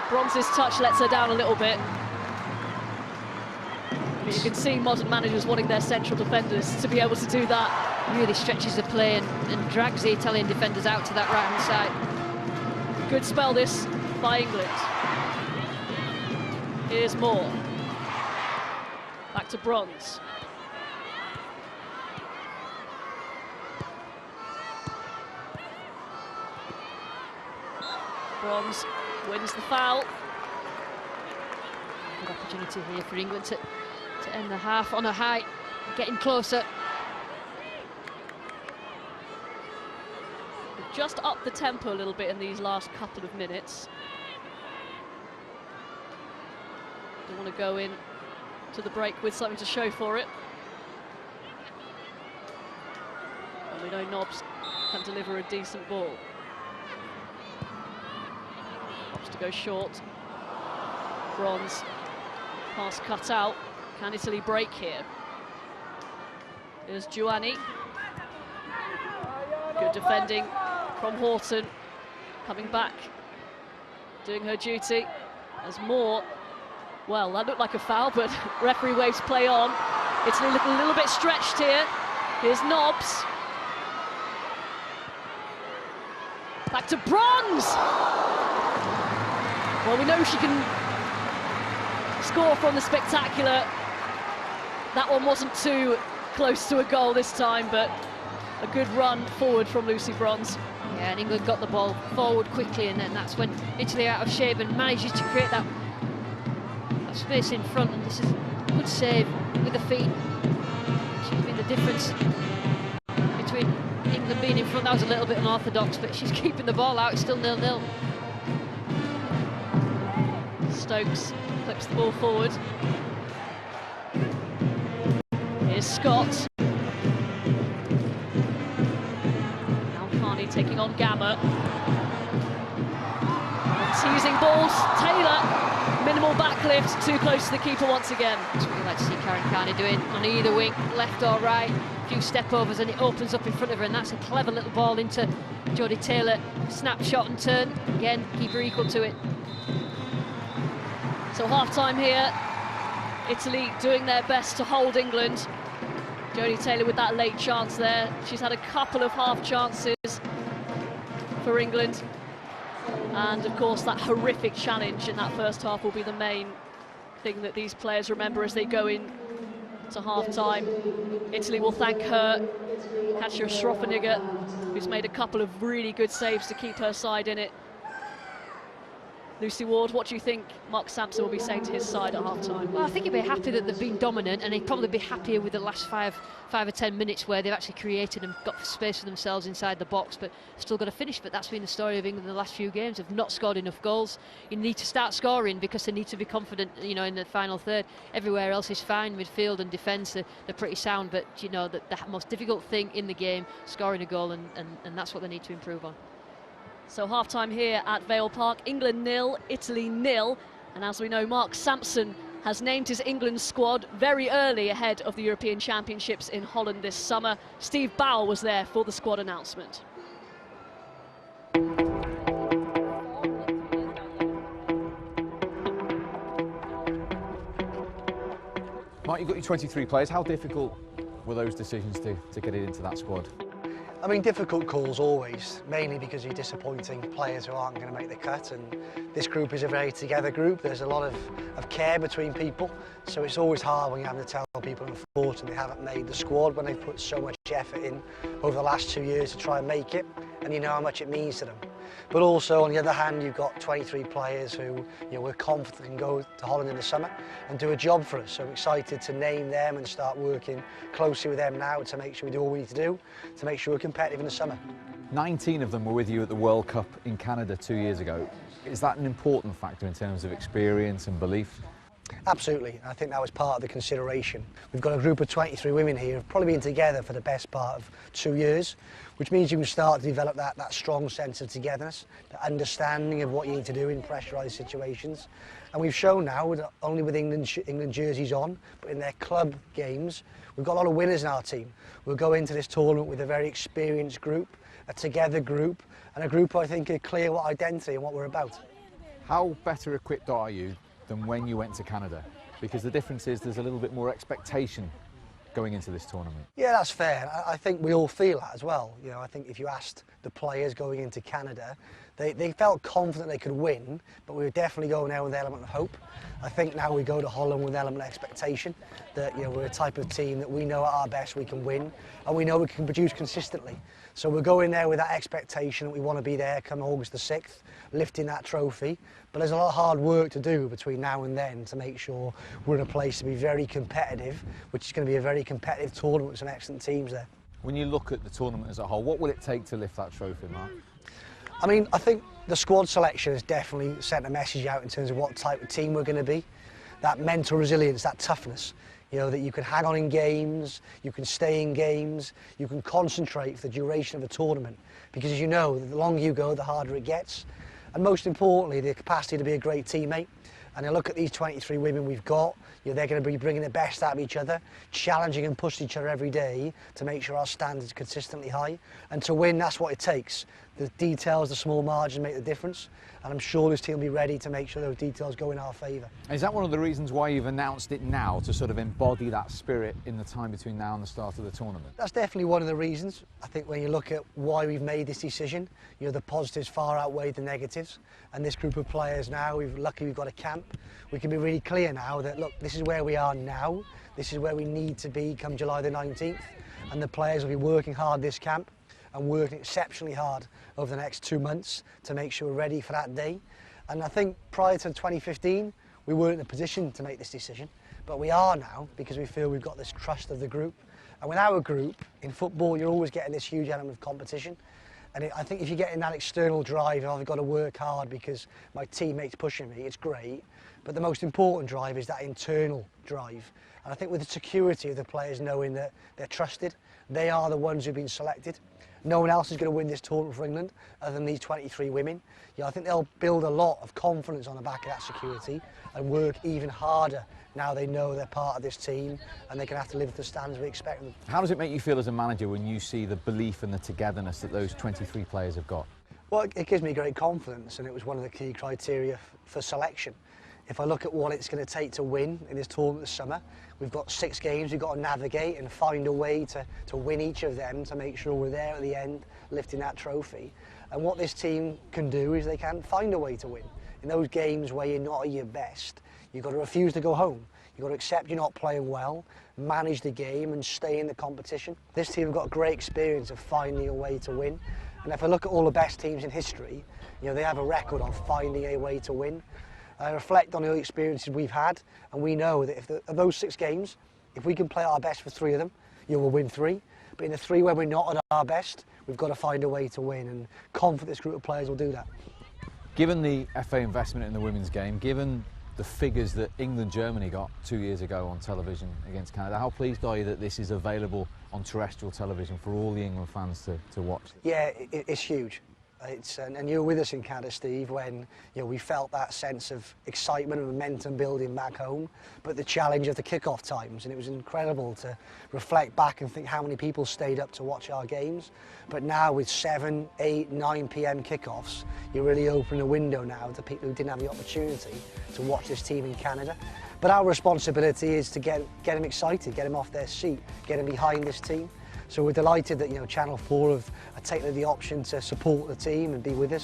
Bronze's touch lets her down a little bit. But you can see modern managers wanting their central defenders to be able to do that. Really stretches the play and drags the Italian defenders out to that right-hand side. Good spell this by England. Here's Moore. Back to Bronze. Bronze wins the foul. Good opportunity here for England to end the half on a high, getting closer. We've just upped the tempo a little bit in these last couple of minutes. Don't want to go in to the break with something to show for it. And we know Nobbs can deliver a decent ball. Nobbs to go short. Bronze. Pass cut out. Can Italy break here? Here's Giovanni. Good defending from Horton. Coming back. Doing her duty. As Moore. Well, that looked like a foul, but referee waves play on. Italy looking a little bit stretched here. Here's Nobbs. Back to Bronze. Well, we know she can score from the spectacular. That one wasn't too close to a goal this time, but a good run forward from Lucy Bronze. Yeah, and England got the ball forward quickly, and then that's when Italy are out of shape and manages to create that space in front. And this is a good save with the feet. She's been the difference between England being in front. That was a little bit unorthodox, but she's keeping the ball out. It's still 0-0. Stokes clips the ball forward. Here's Scott. Now Carney taking on Gamma. Teasing balls. Taylor, minimal backlift, too close to the keeper once again. That's what we like to see Karen Carney doing on either wing, left or right. A few step overs and it opens up in front of her, and that's a clever little ball into Jodie Taylor. Snapshot and turn. Again, keeper equal to it. So half-time here, Italy doing their best to hold England. Jodie Taylor with that late chance there. She's had a couple of half chances for England. And of course that horrific challenge in that first half will be the main thing that these players remember as they go in to half-time. Italy will thank her, Katja Schroffenegger, who's made a couple of really good saves to keep her side in it. Lucy Ward, what do you think Mark Sampson will be saying to his side at half-time? Well, I think he'd be happy that they've been dominant, and he'd probably be happier with the last five or 10 minutes where they've actually created and got space for themselves inside the box, but still got to finish. But that's been the story of England in the last few games. They've not scored enough goals. You need to start scoring because they need to be confident, you know, in the final third. Everywhere else is fine. Midfield and defence, they're pretty sound, but you know, the most difficult thing in the game, scoring a goal, and that's what they need to improve on. So half-time here at Vale Park, England 0, Italy 0. And as we know, Mark Sampson has named his England squad very early ahead of the European Championships in Holland this summer. Steve Bowell was there for the squad announcement. Mark, you've got your 23 players. How difficult were those decisions to get it into that squad? I mean, difficult calls always, mainly because you're disappointing players who aren't going to make the cut, and this group is a very together group. There's a lot of care between people, so it's always hard when you have to tell people unfortunately they haven't made the squad when they've put so much effort in over the last 2 years to try and make it, and you know how much it means to them. But also, on the other hand, you've got 23 players who, you know, we're confident can go to Holland in the summer and do a job for us. So I'm excited to name them and start working closely with them now to make sure we do all we need to do to make sure we're competitive in the summer. 19 of them were with you at the World Cup in Canada 2 years ago. Is that an important factor in terms of experience and belief? Absolutely. I think that was part of the consideration. We've got a group of 23 women here who've probably been together for the best part of 2 years, which means you can start to develop that strong sense of togetherness, the understanding of what you need to do in pressurised situations. And we've shown now, not only with England jerseys on, but in their club games, we've got a lot of winners in our team. We'll go into this tournament with a very experienced group, a together group, and a group I think are clear what identity and what we're about. How better equipped are you than when you went to Canada? Because the difference is there's a little bit more expectation going into this tournament. Yeah, that's fair. I think we all feel that as well. You know, I think if you asked the players going into Canada, they felt confident they could win, but we were definitely going there with an element of hope. I think now we go to Holland with an element of expectation that, you know, we're a type of team that we know at our best we can win, and we know we can produce consistently. So we'll go in there with that expectation that we want to be there come August the 6th, lifting that trophy. But there's a lot of hard work to do between now and then to make sure we're in a place to be very competitive, which is going to be a very competitive tournament with some excellent teams there. When you look at the tournament as a whole, what will it take to lift that trophy, Mark? I mean, I think the squad selection has definitely sent a message out in terms of what type of team we're going to be. That mental resilience, that toughness, you know, that you can hang on in games, you can stay in games, you can concentrate for the duration of a tournament. Because as you know, the longer you go, the harder it gets. And most importantly, the capacity to be a great teammate. And I look at these 23 women we've got, you know, they're going to be bringing the best out of each other, challenging and pushing each other every day to make sure our standards are consistently high. And to win, that's what it takes. The details, the small margins make the difference, and I'm sure this team will be ready to make sure those details go in our favour. Is that one of the reasons why you've announced it now, to sort of embody that spirit in the time between now and the start of the tournament? That's definitely one of the reasons. I think when you look at why we've made this decision, you know, the positives far outweigh the negatives, and this group of players now, luckily we've got a camp. We can be really clear now that, look, this is where we are now, this is where we need to be come July the 19th, and the players will be working hard this camp and working exceptionally hard over the next 2 months to make sure we're ready for that day. And I think prior to 2015, we weren't in a position to make this decision, but we are now because we feel we've got this trust of the group. And with our group, in football, you're always getting this huge element of competition. And I think if you're getting that external drive, I've got to work hard because my teammates pushing me, it's great. But the most important drive is that internal drive. And I think with the security of the players knowing that they're trusted, they are the ones who've been selected. No one else is going to win this tournament for England other than these 23 women. Yeah, I think they'll build a lot of confidence on the back of that security and work even harder now they know they're part of this team and they're going to have to live to the standards we expect them. How does it make you feel as a manager when you see the belief and the togetherness that those 23 players have got? Well, it gives me great confidence, and it was one of the key criteria for selection. If I look at what it's going to take to win in this tournament this summer, we've got 6 games we've got to navigate and find a way to win each of them to make sure we're there at the end lifting that trophy. And what this team can do is they can find a way to win. In those games where you're not at your best, you've got to refuse to go home. You've got to accept you're not playing well, manage the game and stay in the competition. This team have got great experience of finding a way to win. And if I look at all the best teams in history, you know, they have a record of finding a way to win. I reflect on the experiences we've had, and we know that if of those 6 games, if we can play our best for 3 of them, you will win 3. But in the 3 where we're not at our best, we've got to find a way to win, and confident this group of players will do that. Given the FA investment in the women's game, given the figures that England-Germany got 2 years ago on television against Canada, how pleased are you that this is available on terrestrial television for all the England fans to watch? Yeah, it's huge. And you were with us in Canada, Steve, when we felt that sense of excitement and momentum building back home, but the challenge of the kick-off times, and it was incredible to reflect back and think how many people stayed up to watch our games. But now with 7, 8, 9 p.m. kick-offs, you really open a window now to people who didn't have the opportunity to watch this team in Canada. But our responsibility is to get them excited, get them off their seat, get them behind this team. So we're delighted that Channel 4 have taken the option to support the team and be with us.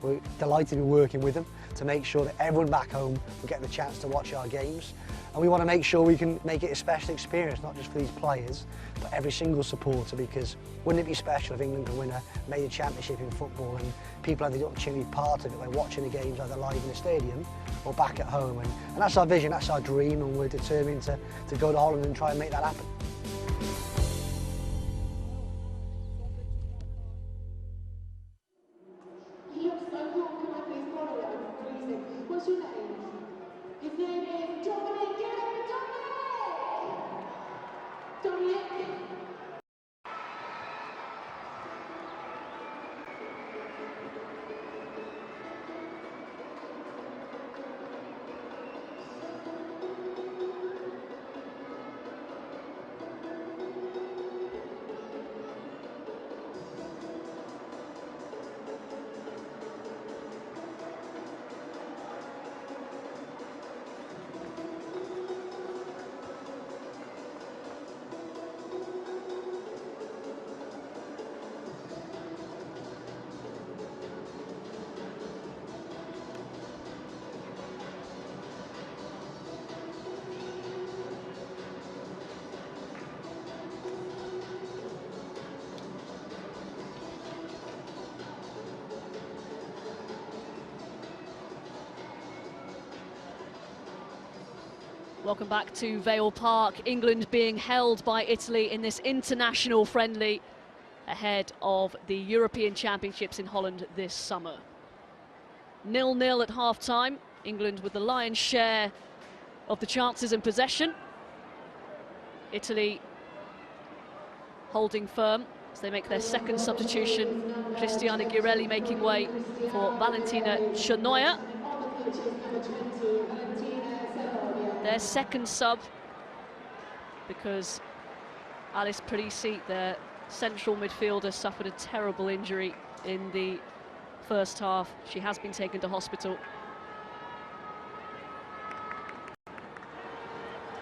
We're delighted to be working with them to make sure that everyone back home will get the chance to watch our games. And we want to make sure we can make it a special experience, not just for these players, but every single supporter, because wouldn't it be special if England could win a major championship in football and people have the opportunity to be part of it by watching the games either live in the stadium or back at home. And that's our vision, that's our dream, and we're determined to go to Holland and try and make that happen. Welcome back to Vale Park. England being held by Italy in this international friendly ahead of the European Championships in Holland this summer. 0-0 at half-time. England with the lion's share of the chances and possession. Italy holding firm as they make their second substitution. Cristiana Girelli making way for Valentina Chernoya. Their second sub, because Alice Parisi, their central midfielder, suffered a terrible injury in the first half. She has been taken to hospital.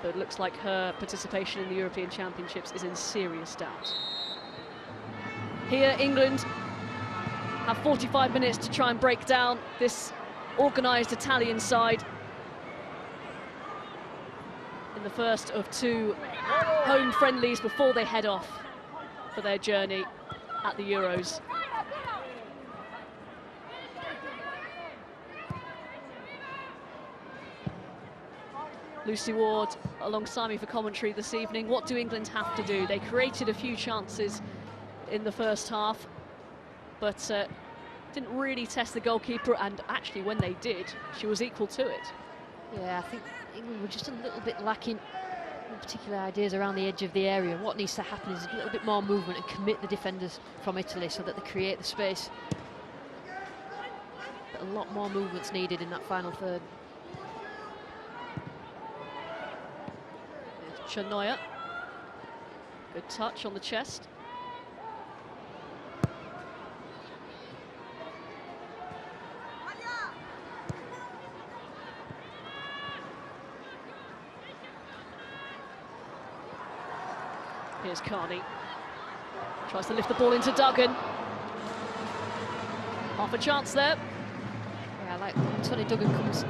But it looks like her participation in the European Championships is in serious doubt. Here, England have 45 minutes to try and break down this organised Italian side in the first of 2 home friendlies before they head off for their journey at the Euros. Lucy Ward alongside me for commentary this evening. What do England have to do? They created a few chances in the first half, but didn't really test the goalkeeper, and actually when they did, she was equal to it. Yeah, I think England were just a little bit lacking in particular ideas around the edge of the area, and what needs to happen is a little bit more movement and commit the defenders from Italy so that they create the space. But a lot more movement's needed in that final third. Chanoya, good touch on the chest. Here's Carney, tries to lift the ball into Duggan. Half a chance there. Yeah, like Tony Duggan comes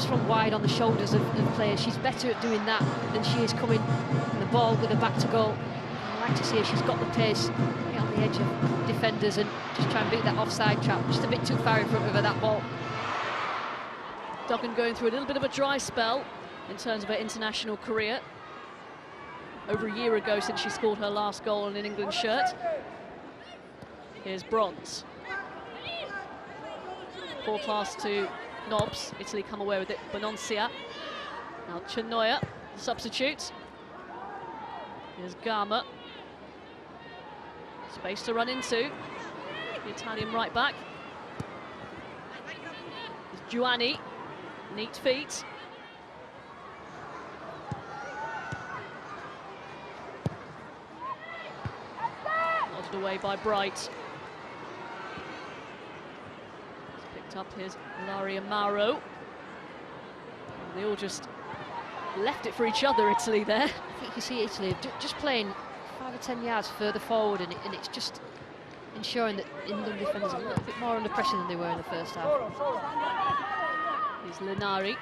from wide on the shoulders of players. She's better at doing that than she is coming in the ball with her back to goal. I like to see her, she's got the pace, get on the edge of defenders and just try and beat that offside trap. Just a bit too far in front of her, that ball. Duggan going through a little bit of a dry spell in terms of her international career. Over a year ago since she scored her last goal in an England shirt. Here's Bronze. Ball pass to Nobbs. Italy come away with it. Bononcia. Now Chanoya, substitute. Here's Gama. Space to run into. The Italian right back. There's Giuani. Neat feet. Nodded away by Bright. Up. Here's Ilaria Mauro. They all just left it for each other, Italy, there. I think you see Italy just playing 5 or 10 yards further forward, and it's just ensuring that England defenders are a little bit more under pressure than they were in the first half. Here's Linari.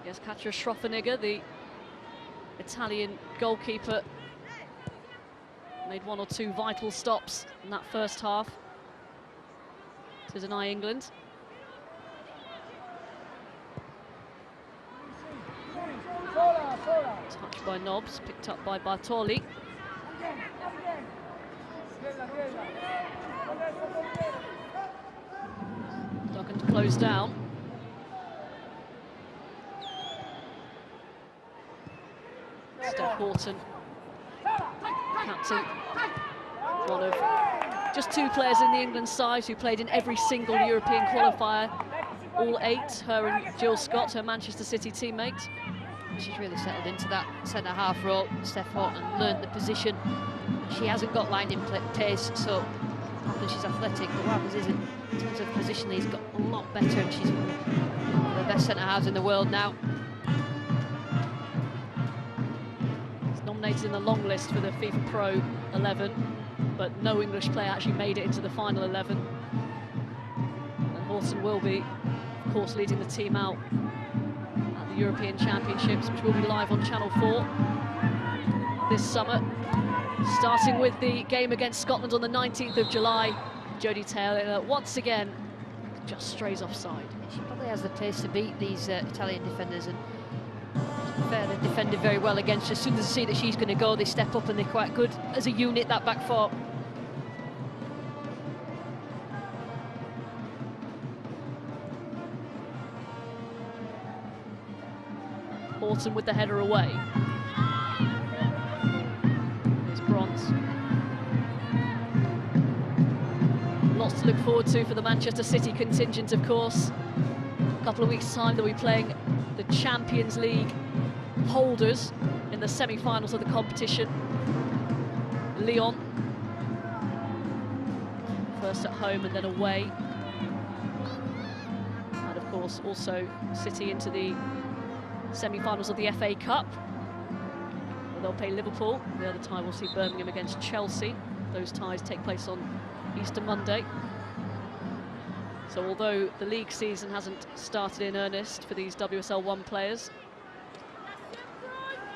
Yes, Katja Schroffenegger, the Italian goalkeeper, made 1 or 2 vital stops in that first half to deny England. Touched by Nobbs, picked up by Bartoli. Duggan to close down. Steph Houghton, captain, one of just 2 players in the England side who played in every single European qualifier, all 8, her and Jill Scott, her Manchester City teammate. She's really settled into that centre-half role, Steph Houghton, learned the position. She hasn't got line-in pace, so often she's athletic, but what happens is in terms of positioning, she's got a lot better, and she's one of the best centre-halves in the world now. Nominated in the long list for the FIFA Pro 11, but no English player actually made it into the final 11. And Houghton will be, of course, leading the team out at the European Championships, which will be live on Channel 4 this summer. Starting with the game against Scotland on the 19th of July. Jodie Taylor once again just strays offside. She probably has the pace to beat these Italian defenders, and they've defended very well against her. As soon as they see that she's going to go, they step up, and they're quite good as a unit, that back four. Houghton with the header away. Here's Bronze. Lots to look forward to for the Manchester City contingent, of course. A couple of weeks' time they'll be playing the Champions League holders in the semi-finals of the competition. Lyon, first at home and then away. And of course also City into the semi-finals of the FA Cup. They'll play Liverpool. The other tie will see Birmingham against Chelsea. Those ties take place on Easter Monday. So although the league season hasn't started in earnest for these WSL 1 players,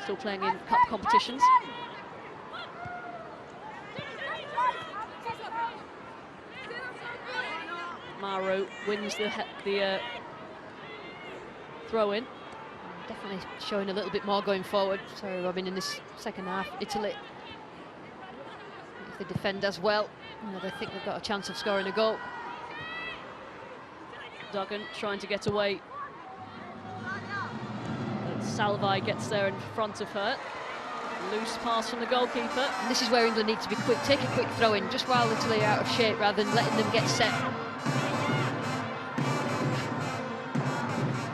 still playing in cup competitions. Mauro wins the throw-in. Definitely showing a little bit more going forward. Sorry, Robin, in this second half, Italy, if they defend as well, you know, they think they've got a chance of scoring a goal. Duggan trying to get away. But Salvai gets there in front of her. Loose pass from the goalkeeper. And this is where England need to be quick. Take a quick throw in just while Italy are out of shape rather than letting them get set.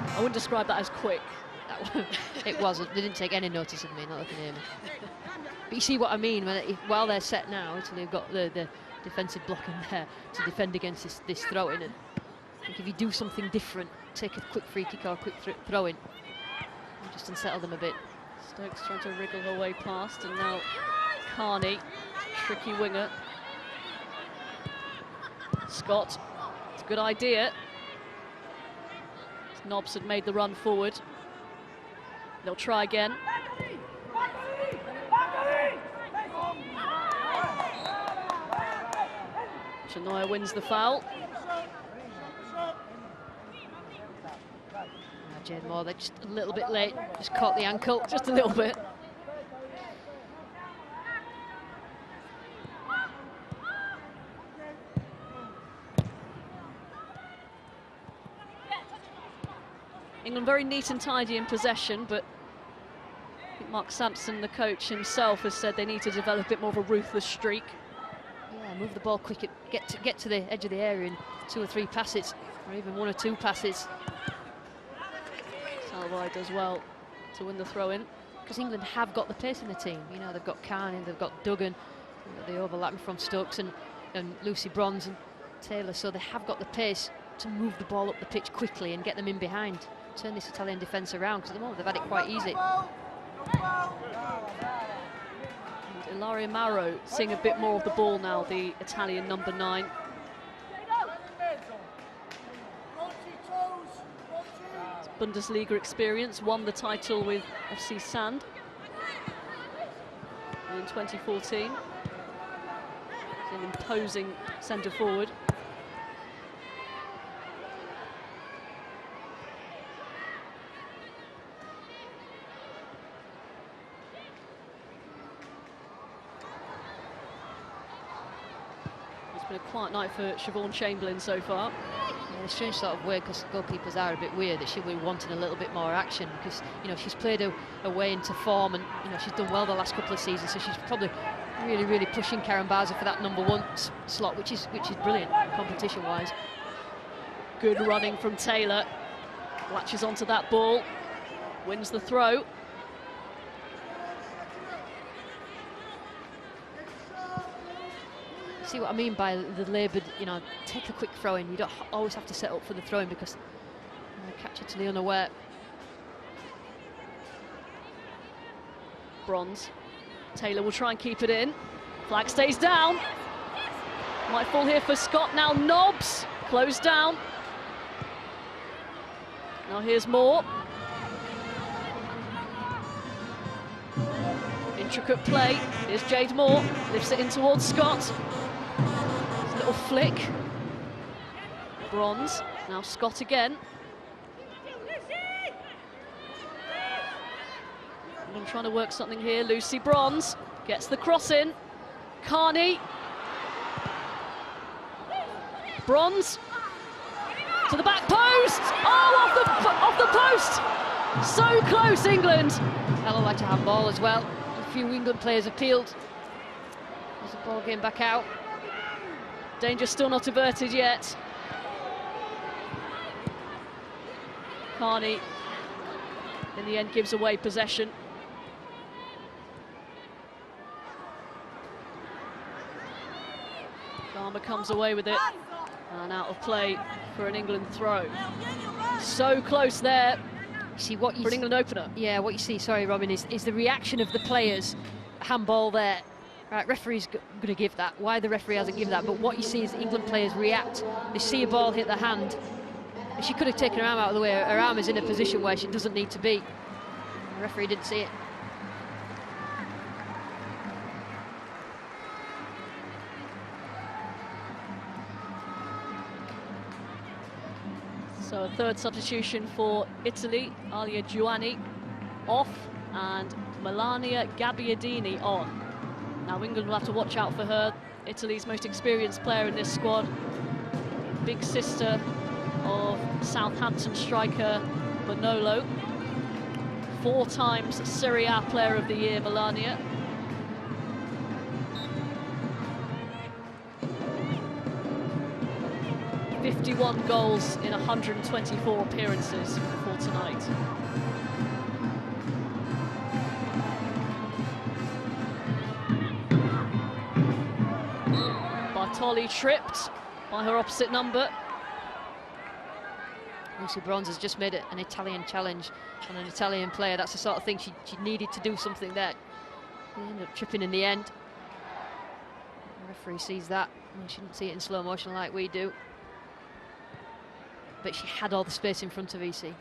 I wouldn't describe that as quick. It wasn't. They didn't take any notice of me, not looking at me. But you see what I mean, while they're set now, Italy have got the defensive block in there to defend against this throw-in. And I think if you do something different, take a quick free kick or a quick throw-in, just unsettle them a bit. Stokes trying to wriggle her way past, and now Carney, tricky winger. Scott, it's a good idea. Nobbs had made the run forward. They'll try again. Chenoya wins the foul. Jane Moore, they're just a little bit late, just caught the ankle. Just a little bit. England very neat and tidy in possession, but I think Mark Sampson, the coach himself, has said they need to develop a bit more of a ruthless streak. Yeah, move the ball quick, get to the edge of the area in 2 or 3 passes, or even 1 or 2 passes. Salvai does well to win the throw-in. Because England have got the pace in the team. You know, they've got Carney, they've got Duggan, the overlapping from Stokes and Lucy Bronze and Taylor, so they have got the pace to move the ball up the pitch quickly and get them in behind. Turn this Italian defence around, because at the moment they've had it quite easy. And Ilaria Mauro seeing a bit more of the ball now, the Italian number 9. Bundesliga experience, won the title with FC Sand in 2014. It's an imposing centre forward. It's been a quiet night for Siobhan Chamberlain so far. Yeah, a strange sort of way, because goalkeepers are a bit weird, that she'll be wanting a little bit more action, because, you know, she's played her way into form, and, you know, she's done well the last couple of seasons, so she's probably really pushing Karen Barza for that number 1 slot, which is brilliant competition-wise. Good running from Taylor, latches onto that ball, wins the throw. See what I mean by the laboured, you know, take a quick throw in. You don't always have to set up for the throw in, because catch it to the unaware. Bronze. Taylor will try and keep it in. Flag stays down. Might fall here for Scott. Now Nobbs closed down. Now here's Moore. Intricate play. Here's Jade Moore. Lifts it in towards Scott. Little flick. Bronze. Now Scott again. I'm trying to work something here. Lucy Bronze gets the cross in. Carney. Bronze to the back post. Oh, off the post. So close, England. Ella like to have ball as well. A few England players appealed. There's the ball getting back out. Danger still not averted yet. Carney in the end gives away possession. Garma comes away with it, and out of play for an England throw. So close there. See what you for an England opener. Yeah, what you see, sorry Robin, is the reaction of the players. Handball there. Right, referee's going to give that. Why the referee hasn't given that, but what you see is the England players react. They see a ball hit their hand. She could have taken her arm out of the way. Her arm is in a position where she doesn't need to be. The referee didn't see it. So a third substitution for Italy, Alia Giuani off and Melania Gabbiadini on. Now England will have to watch out for her, Italy's most experienced player in this squad. Big sister of Southampton striker Manolo. 4 times Serie A Player of the Year, Melania. ...51 goals in 124 appearances for tonight. Bartoli tripped by her opposite number. Lucy Bronze has just made it an Italian challenge on an Italian player. That's the sort of thing she needed to do something there. They ended up tripping in the end. The referee sees that. Well, she didn't see it in slow motion like we do. But she had all the space in front of EC.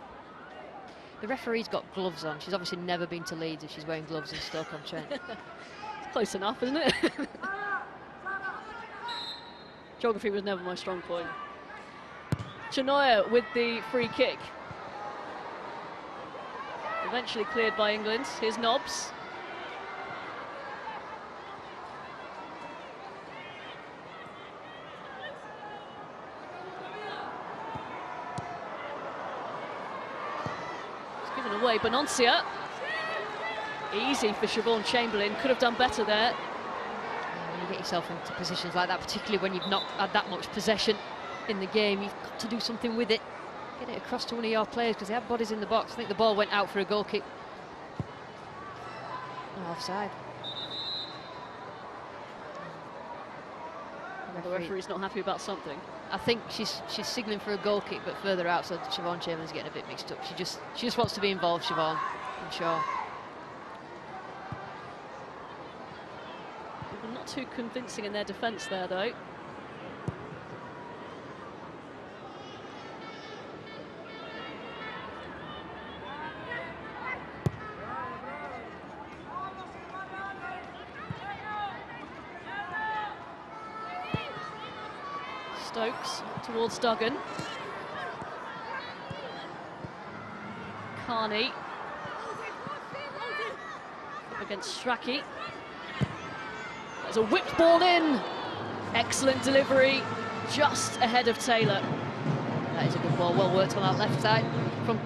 The referee's got gloves on. She's obviously never been to Leeds if she's wearing gloves in Stoke-on-Trent. It's close enough, isn't it? Geography was never my strong point. Chenoya with the free kick. Eventually cleared by England. Here's Nobbs. It's given away. Bononcia. Easy for Siobhan Chamberlain. Could have done better there. When you get yourself into positions like that, particularly when you've not had that much possession in the game, you've got to do something with it. Get it across to one of your players because they have bodies in the box. I think the ball went out for a goal kick. Oh, offside. The referee's not happy about something. I think she's signalling for a goal kick, but further out, so Siobhan Chamberlain's getting a bit mixed up. She just wants to be involved, Siobhan, I'm sure. Not too convincing in their defence there, though. Stokes towards Duggan. Carney up against Strachey. There's a whipped ball in. Excellent delivery, just ahead of Taylor. That is a good ball, well worked on that left side from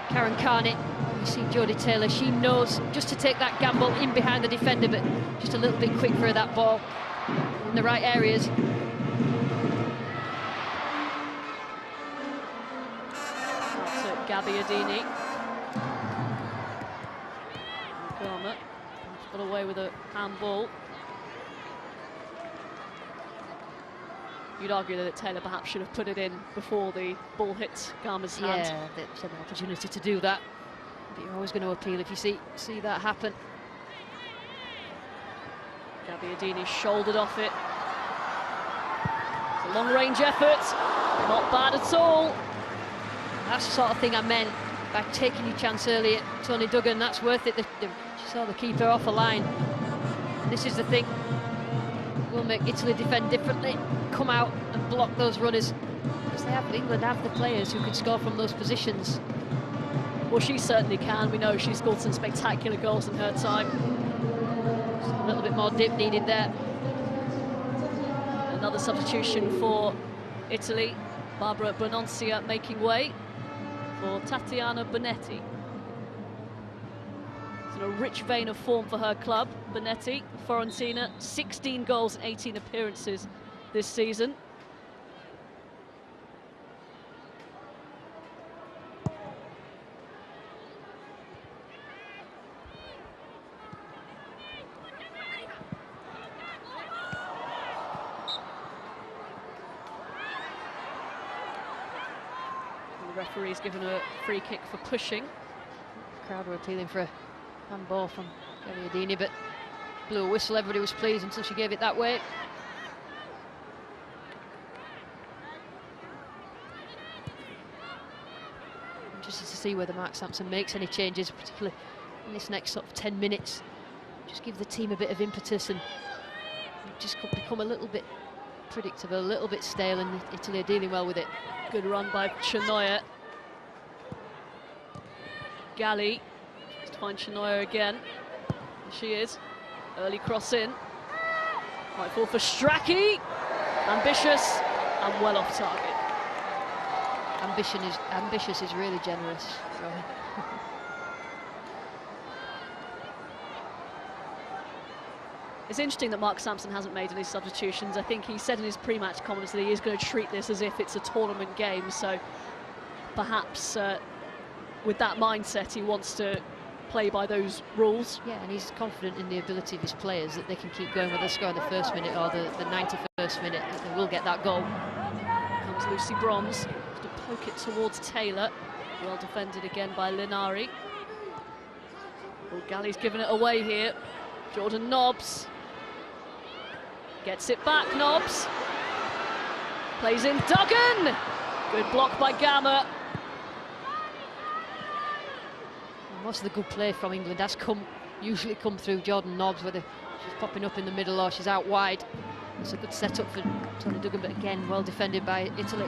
Karen Carney. You see Jodie Taylor, she knows just to take that gamble in behind the defender, but just a little bit quick for that ball in the right areas. Gabbiadini. Garma got away with a handball. You'd argue that Taylor perhaps should have put it in before the ball hit Garma's hand. Yeah, they had an opportunity to do that. But you're always going to appeal if you see that happen. Gabbiadini shouldered off it. It's a long-range effort. Not bad at all. That's the sort of thing I meant by taking your chance early at Tony Duggan. That's worth it. She saw the keeper off a line. And this is the thing. Will make Italy defend differently. Come out and block those runners. Because England have the players who can score from those positions. Well, she certainly can. We know she scored some spectacular goals in her time. Just a little bit more dip needed there. Another substitution for Italy. Barbara Bononcia making way for Tatiana Bonetti. It's in a rich vein of form for her club. Bonetti, Fiorentina, 16 goals and 18 appearances this season. The referee's given a free kick for pushing. The crowd were appealing for a handball from Gagliardini, but blew a whistle. Everybody was pleased until she gave it that way. Interested to see whether Mark Sampson makes any changes, particularly in this next sort of 10 minutes. Just give the team a bit of impetus and just become a little bit predictable, a little bit stale, and Italy are dealing well with it. Good run by Chenoya. Galli tries to find Chenoya again. There she is. Early cross in. Might fall for Strachey. Ambitious and well off target. Ambitious is really generous. So. It's interesting that Mark Sampson hasn't made any substitutions. I think he said in his pre-match comments that he is going to treat this as if it's a tournament game, so perhaps with that mindset he wants to play by those rules. Yeah, and he's confident in the ability of his players that they can keep going, whether they score in the first minute or the 91st minute, that they will get that goal. Comes Lucy Broms to poke it towards Taylor. Well defended again by Linari. Well, Galli's given it away here. Jordan Nobbs gets it back. Nobbs plays in Duggan. Good block by Gamma. Most of the good play from England has usually come through Jordan Nobbs, whether she's popping up in the middle or she's out wide. It's a good setup for Tony Duggan, but again, well defended by Italy.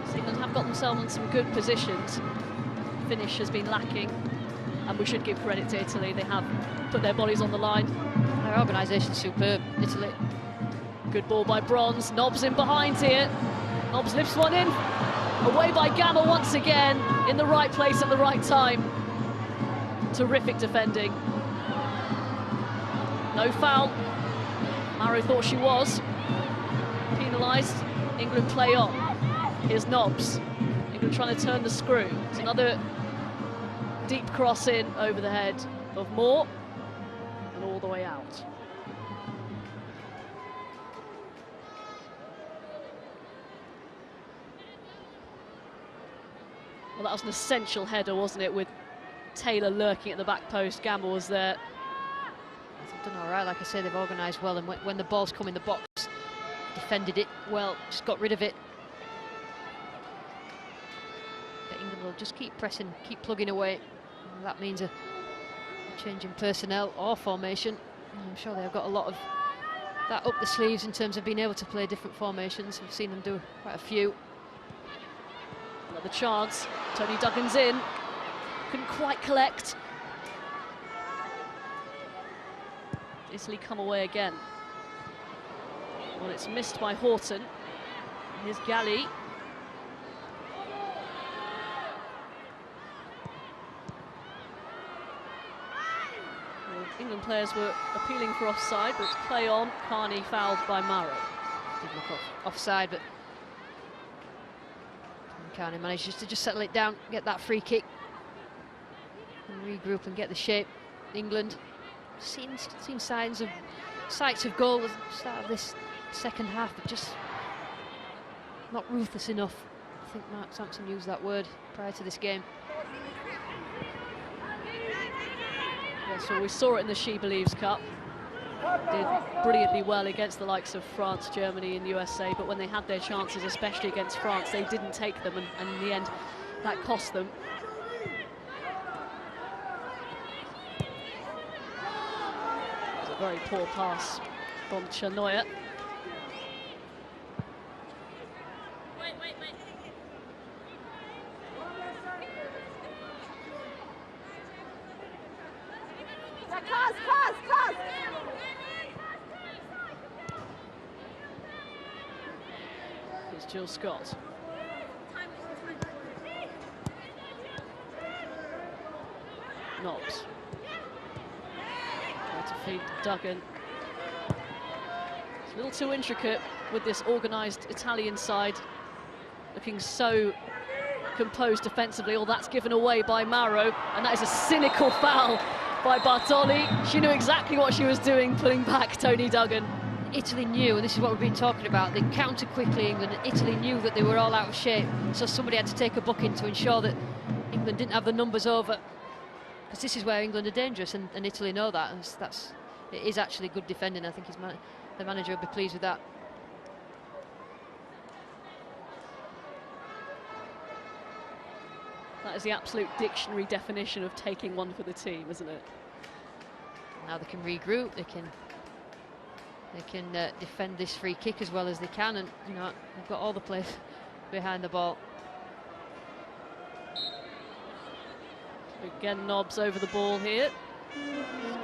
So England have got themselves in some good positions. Finish has been lacking, and we should give credit to Italy. They have put their bodies on the line. Their organisation's superb, Italy. Good ball by Bronze. Nobbs in behind here. Nobbs lifts one in. Away by Gamma once again, in the right place at the right time. Terrific defending. No foul. Maro thought she was. Penalised. England play on. Here's Nobbs. England trying to turn the screw. It's another deep cross in over the head of Moore and all the way out. Well, that was an essential header, wasn't it, with Taylor lurking at the back post. Gamma was there. They've done all right, like I say, they've organised well, and when the ball's come in the box, defended it well, just got rid of it. But England will just keep pressing, keep plugging away. And that means a change in personnel or formation. And I'm sure they've got a lot of that up the sleeves in terms of being able to play different formations. We've seen them do quite a few. Another chance. Tony Duggan's in. Couldn't quite collect. Italy come away again. Well, it's missed by Horton. Here's Galli. Well, England players were appealing for offside, but it's play on. Carney fouled by Maro. Did look offside, but Carney manages to just settle it down, get that free kick, and regroup and get the shape. England seen signs of sights of goal at the start of this second half, but just not ruthless enough. I think Mark Sampson used that word prior to this game. Yeah, so we saw it in the She Believes Cup. Did brilliantly well against the likes of France, Germany and USA, but when they had their chances, especially against France, they didn't take them, and in the end that cost them. It was a very poor pass from Chenoya. Here's Jill Scott. Nobbs. Try to feed Duggan. It's a little too intricate with this organised Italian side. Looking so composed defensively. All that's given away by Maro, and that is a cynical foul by Bartoli. She knew exactly what she was doing, pulling back Tony Duggan. Italy knew, and this is what we've been talking about, they countered quickly, England, and Italy knew that they were all out of shape, so somebody had to take a booking to ensure that England didn't have the numbers over, because this is where England are dangerous, and Italy know that, and it is actually good defending. I think the manager will be pleased with that. That is the absolute dictionary definition of taking one for the team, isn't it? Now they can regroup, they can defend this free kick as well as they can, and you know, they've got all the players behind the ball. Again, Nobbs over the ball here.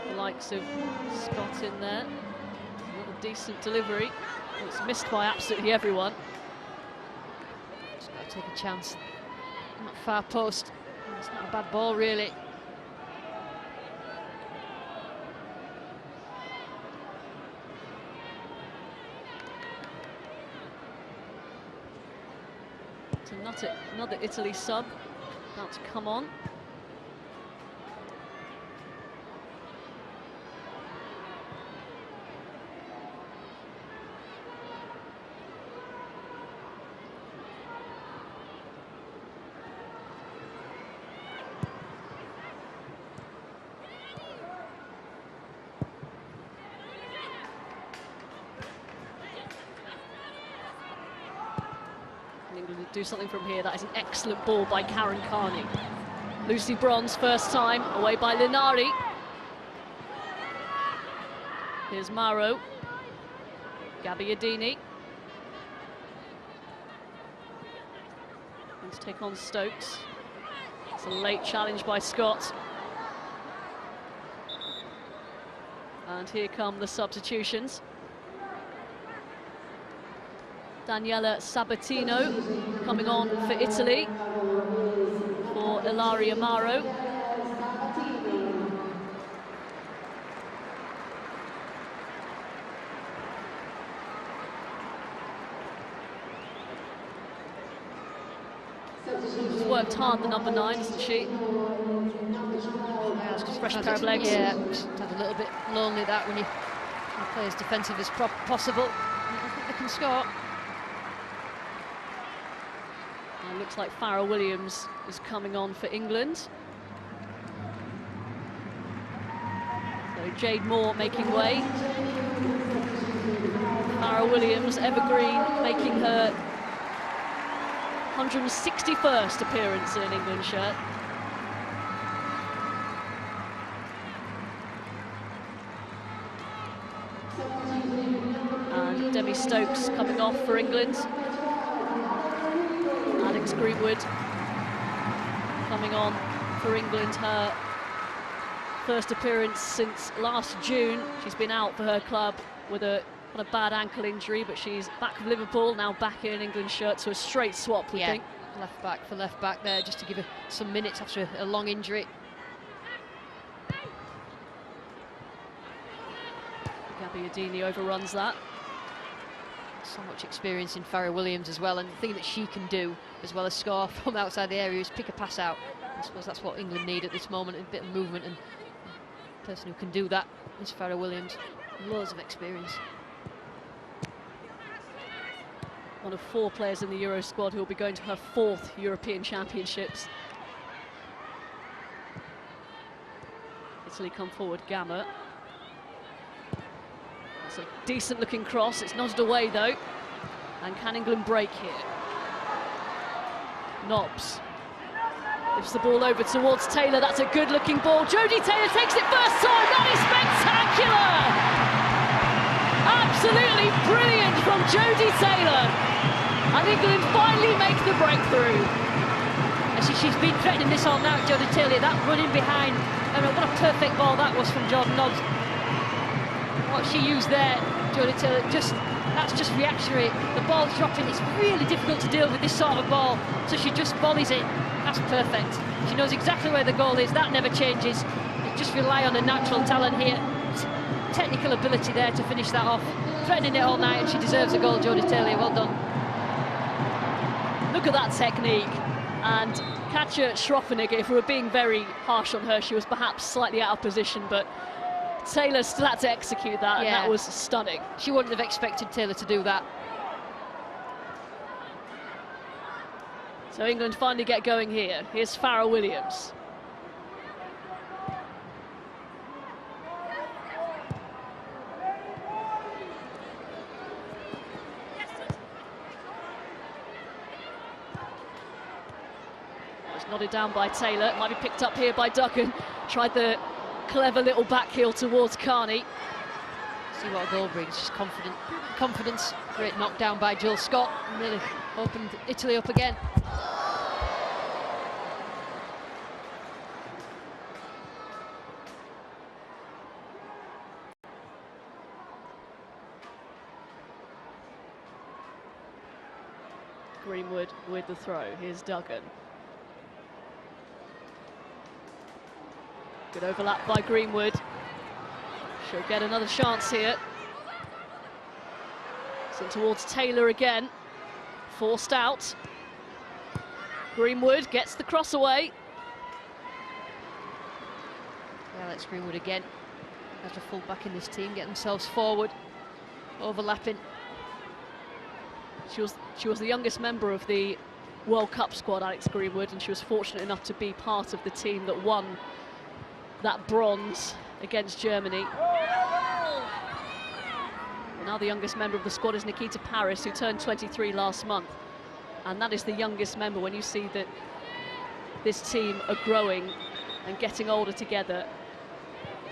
The likes of Scott in there. Another decent delivery. It's missed by absolutely everyone. Just got to take a chance. Not far post. It's not a bad ball, really. So another Italy sub about to come on. England do something from here. That is an excellent ball by Karen Carney. Lucy Bronze, first time, away by Linari. Here's Maro. Gabbiadini. Going to take on Stokes. It's a late challenge by Scott. And here come the substitutions. Daniela Sabatino coming on for Italy for Ilaria Maro. She's worked hard, the number 9, hasn't she? Yeah, just fresh pair of legs. Yeah, just have a little bit lonely that when you play as defensive as possible. I think they can score. It looks like Farrah Williams is coming on for England. So Jade Moore making way. Farrah Williams, evergreen, making her 161st appearance in an England shirt. And Demi Stokes coming off for England. Alex Greenwood coming on for England, her first appearance since last June. She's been out for her club with a bad ankle injury, but she's back with Liverpool, now back in an England shirt, so a straight swap, we think. Left back for left back there, just to give her some minutes after a long injury. Gabbiadini overruns that. So much experience in Farrah Williams as well, and the thing that she can do, as well as score from outside the area, is pick a pass out. I suppose that's what England need at this moment, a bit of movement, and the person who can do that is Farrah Williams. Loads of experience. One of 4 players in the Euro squad who will be going to her 4th European Championships. Italy come forward, Gamma. That's a decent looking cross, it's nodded away though. And can England break here? Nobbs lifts the ball over towards Taylor, that's a good looking ball. Jodie Taylor takes it first time, that is spectacular! Absolutely brilliant from Jodie Taylor. And England finally make the breakthrough. She's been threatening this all now, Jodie Taylor, that running behind. I mean, what a perfect ball that was from Jordan Nobbs. What she used there, Jodie Taylor, that's just reactionary. The ball's dropping, it's really difficult to deal with this sort of ball, so she just volleys it. That's perfect. She knows exactly where the goal is, that never changes. You just rely on a natural talent here. Technical ability there to finish that off. Threatening it all night, and she deserves a goal, Jodie Taylor, well done. Look at that technique. And Katja Schroffenegger, if we were being very harsh on her, she was perhaps slightly out of position, but Taylor still had to execute that, and that was stunning. She wouldn't have expected Taylor to do that. So England finally get going here. Here's Farrah Williams. It's nodded down by Taylor. It might be picked up here by Duggan. Tried the clever little back heel towards Carney. See what a goal brings, just confidence. Great knockdown by Jill Scott, really opened Italy up again. Greenwood with the throw. Here's Duggan. Good overlap by Greenwood. She'll get another chance here. Sent towards Taylor again. Forced out. Greenwood gets the cross away. Yeah, that's Greenwood again. Has a full back in this team, get themselves forward. Overlapping. She was the youngest member of the World Cup squad, Alex Greenwood, and she was fortunate enough to be part of the team that won that bronze against Germany. And now the youngest member of the squad is Nikita Paris, who turned 23 last month. And that is the youngest member. When you see that this team are growing and getting older together,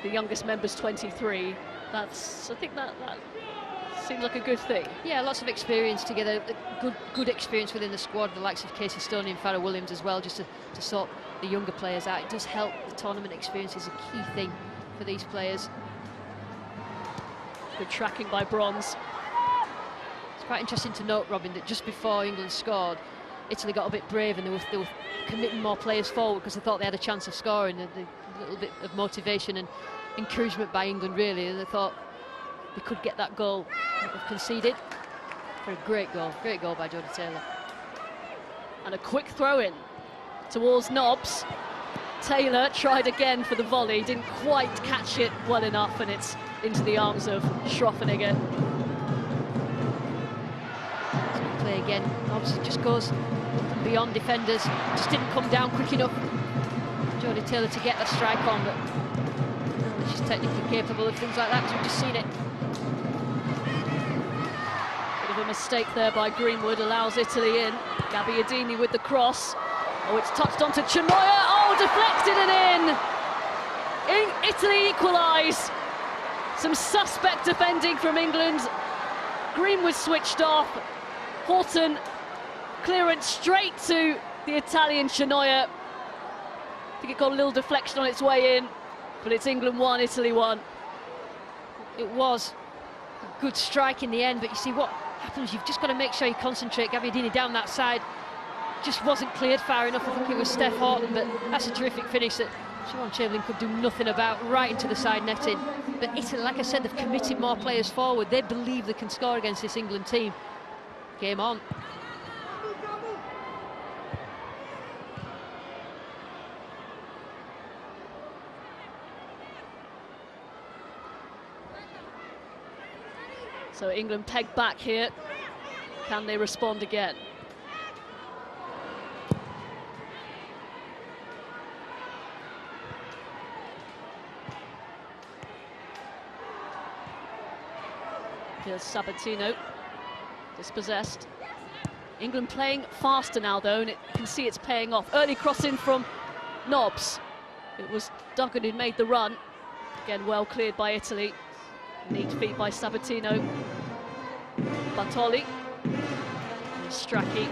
the youngest member's 23, I think that seems like a good thing. Yeah, lots of experience together, good experience within the squad, the likes of Casey Stoney and Farrah Williams as well, just to sort the younger players out. It does help. The tournament experience is a key thing for these players. Good tracking by Bronze. It's quite interesting to note, Robin, that just before England scored, Italy got a bit brave and they were committing more players forward because they thought they had a chance of scoring. A little bit of motivation and encouragement by England, really, and they thought they could get that goal. They've conceded for a great goal by Jodie Taylor. And a quick throw in towards Nobbs. Taylor tried again for the volley, didn't quite catch it well enough, and it's into the arms of Schroffenegger. Play again. Nobbs just goes beyond defenders, just didn't come down quick enough. Jodie Taylor to get a strike on, but she's technically capable of things like that, because we've just seen it. Bit of a mistake there by Greenwood, allows Italy in. Gabbiadini with the cross. Oh, it's touched onto Chinoya. Oh, deflected and in. Italy equalise. Some suspect defending from England. Greenwood switched off. Horton, clearance straight to the Italian Chinoya. I think it got a little deflection on its way in, but it's England 1, Italy 1. It was a good strike in the end, but you see what happens, you've just got to make sure you concentrate. Gabbiadini down that side, just wasn't cleared far enough. I think it was Steph Horton, but that's a terrific finish that Siobhan Chamberlain could do nothing about, right into the side netting. But Italy, like I said, they've committed more players forward. They believe they can score against this England team. Game on. So England pegged back here. Can they respond again? Here's Sabatino, dispossessed. England playing faster now though, and you can see it's paying off. Early cross in from Nobbs. It was Duggan who made the run. Again, well cleared by Italy. Neat feet by Sabatino. Bartoli. And Strachey.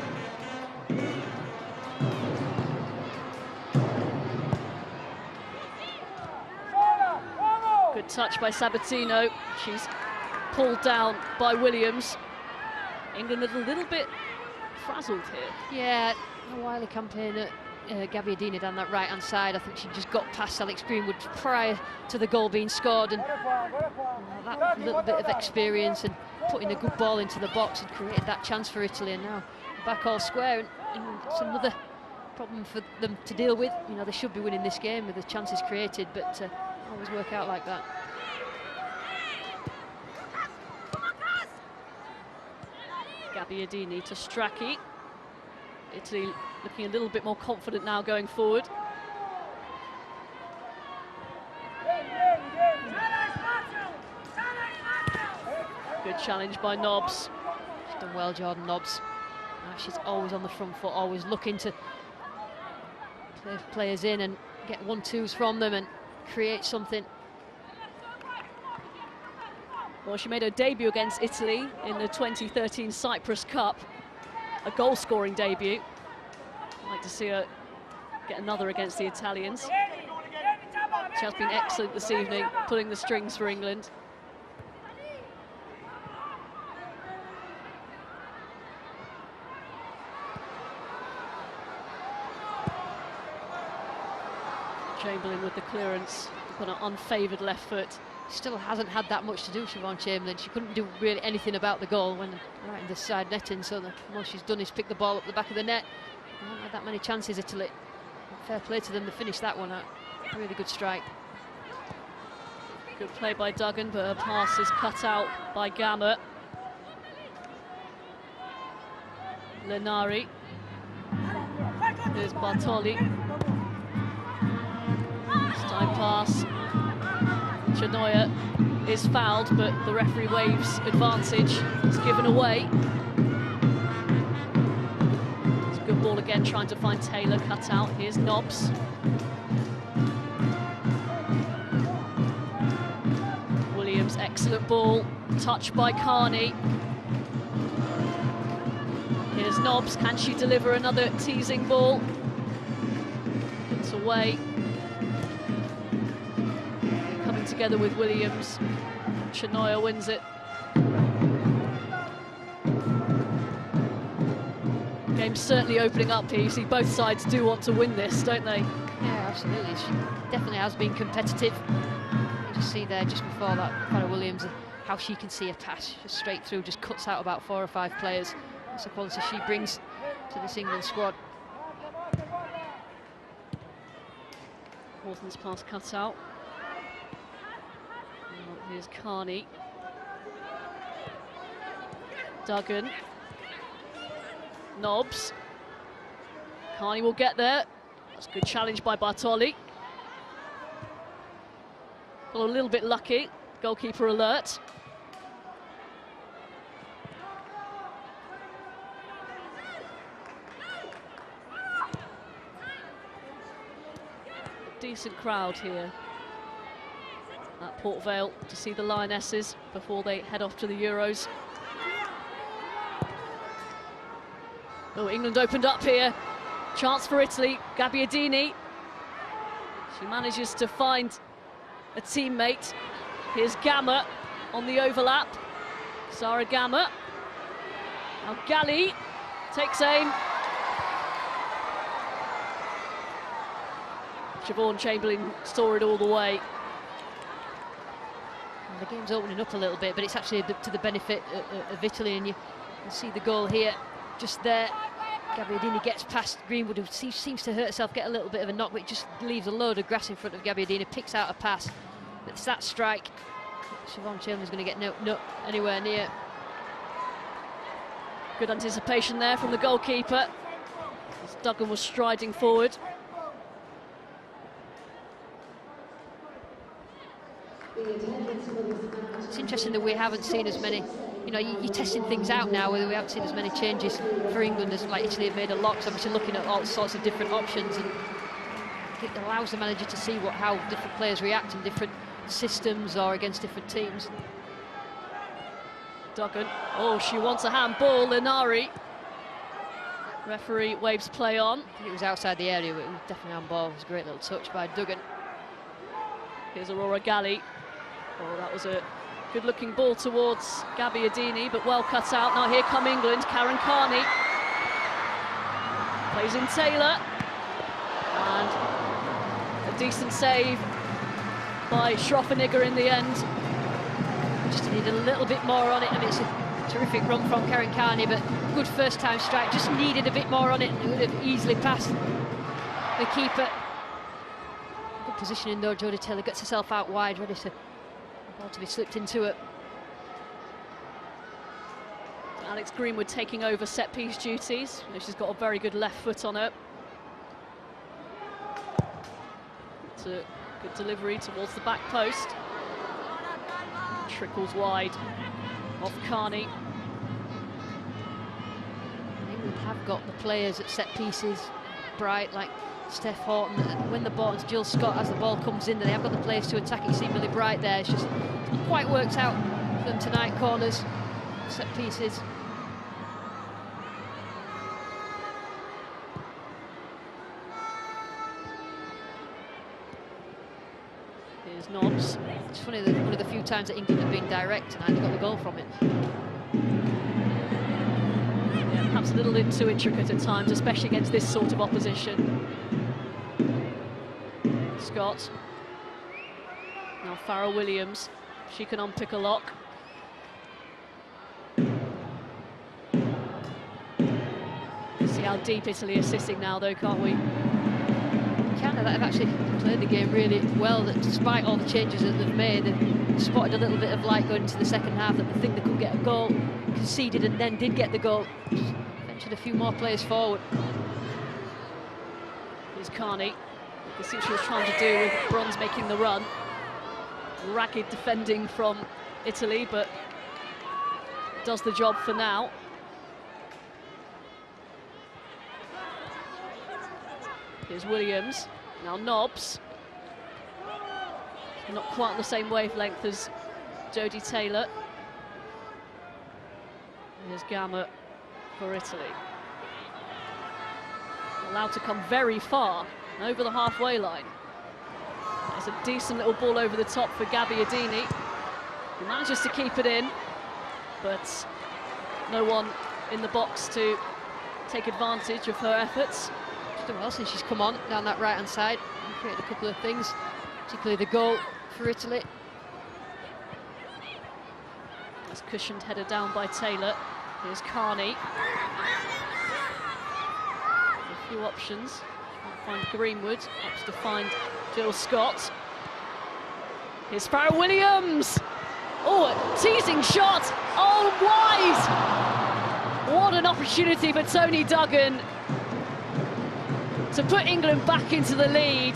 Good touch by Sabatino. She's pulled down by Williams. England a little bit frazzled here. Yeah, a wily campaign. Gabbiadini down that right-hand side. I think she just got past Alex Greenwood prior to the goal being scored, and that little bit of experience and putting a good ball into the box had created that chance for Italy, and now back all square, and it's another problem for them to deal with. You know, they should be winning this game with the chances created, but always work out like that. Gabbiadini to Strachey. Italy looking a little bit more confident now going forward. Good challenge by Nobbs. She's done well, Jordan Nobbs. She's always on the front foot, always looking to play players in and get 1-2s from them and create something. Well, she made her debut against Italy in the 2013 Cyprus Cup, a goal-scoring debut. I'd like to see her get another against the Italians. She has been excellent this evening, pulling the strings for England. Chamberlain with the clearance, on an unfavoured left foot. Still hasn't had that much to do, Siobhan Chamberlain. She couldn't do really anything about the goal when right in the side netting, so the most she's done is pick the ball up the back of the net. They haven't had that many chances, Italy. Fair play to them to finish that one out. Really good strike. Good play by Duggan, but her pass is cut out by Gamma. Lenari. Here's Bartoli. Time pass. Chenoya is fouled, but the referee waves advantage. It's given away. It's a good ball again, trying to find Taylor, cut out. Here's Nobbs. Williams, excellent ball. Touched by Carney. Here's Nobbs. Can she deliver another teasing ball? It's away. Together with Williams. Chenoya wins it. Game's certainly opening up here. You see both sides do want to win this, don't they? Yeah, absolutely. She definitely has been competitive. You just see there just before that, Farrah Williams, how she can see a pass just straight through, just cuts out about 4 or 5 players. That's the quality she brings to this England squad. Horton's pass cut out. Here's Carney. Duggan. Nobbs. Carney will get there. That's a good challenge by Bartoli. Got a little bit lucky. Goalkeeper alert. A decent crowd here at Port Vale to see the Lionesses before they head off to the Euros. Oh, England opened up here. Chance for Italy. Gabbiadini. She manages to find a teammate. Here's Gamma on the overlap. Sarah Gamma. Now Galli takes aim. Siobhan Chamberlain saw it all the way. The game's opening up a little bit, but it's actually to the benefit of Italy, and you can see the goal here, just there. Gabbiadini gets past Greenwood, who seems to hurt herself, get a little bit of a knock, but it just leaves a load of grass in front of Gabbiadini, picks out a pass. It's that strike. Siobhan Chamberlain's going to get no anywhere near. Good anticipation there from the goalkeeper, as Duggan was striding forward. It's interesting that we haven't seen as many, you know, you're testing things out now, whether we haven't seen as many changes for England as like Italy have made a lot, so obviously looking at all sorts of different options, and it allows the manager to see how different players react in different systems or against different teams. Duggan, oh, she wants a handball. Lenari. Referee waves play on. I think it was outside the area, but it was definitely handball. It was a great little touch by Duggan. Here's Aurora Galli. Oh, that was a good-looking ball towards Gabbiadini, but well cut out. Now here come England. Karen Carney plays in Taylor, and a decent save by Schroffenegger in the end. Just needed a little bit more on it. I mean, it's a terrific run from Karen Carney, but good first-time strike. Just needed a bit more on it, and it would have easily passed the keeper. Good positioning though. Jodie Taylor gets herself out wide, ready to be slipped into it. Alex Greenwood taking over set-piece duties. She's got a very good left foot on her. It's a good delivery towards the back post. Trickles wide off Carney. England have got the players at set pieces, bright like Steph Horton, and when the ball, Jill Scott, as the ball comes in, they have got the players to attack it. You see Millie Bright there, it's just not quite worked out for them tonight. Corners, set pieces. Here's Nobbs. It's funny that one of the few times that England have been direct tonight, they got the goal from it. Yeah, perhaps a little bit too intricate at times, especially against this sort of opposition. Scott. Now Farrell Williams. She can unpick a lock. See how deep Italy are sitting now, though, can't we? Canada have actually played the game really well, that despite all the changes that they've made, they've spotted a little bit of light going into the second half, that they think they could get a goal, conceded and then did get the goal. Just ventured a few more players forward. Here's Carney. You see what she was trying to do with Bronze making the run. Ragged defending from Italy, but does the job for now. Here's Williams. Now Nobbs. Not quite on the same wavelength as Jodie Taylor. Here's Gamma for Italy. Allowed to come very far, over the halfway line. There's a decent little ball over the top for Gabby Adini, who manages to keep it in, but no one in the box to take advantage of her efforts. She's done well since she's come on down that right-hand side and created a couple of things, particularly the goal for Italy. That's cushioned header down by Taylor. Here's Carney. A few options. Can't find Greenwood. Opts to find Jill Scott. Here's Farrell Williams. Oh, a teasing shot. Oh, wide. What an opportunity for Toni Duggan to put England back into the lead.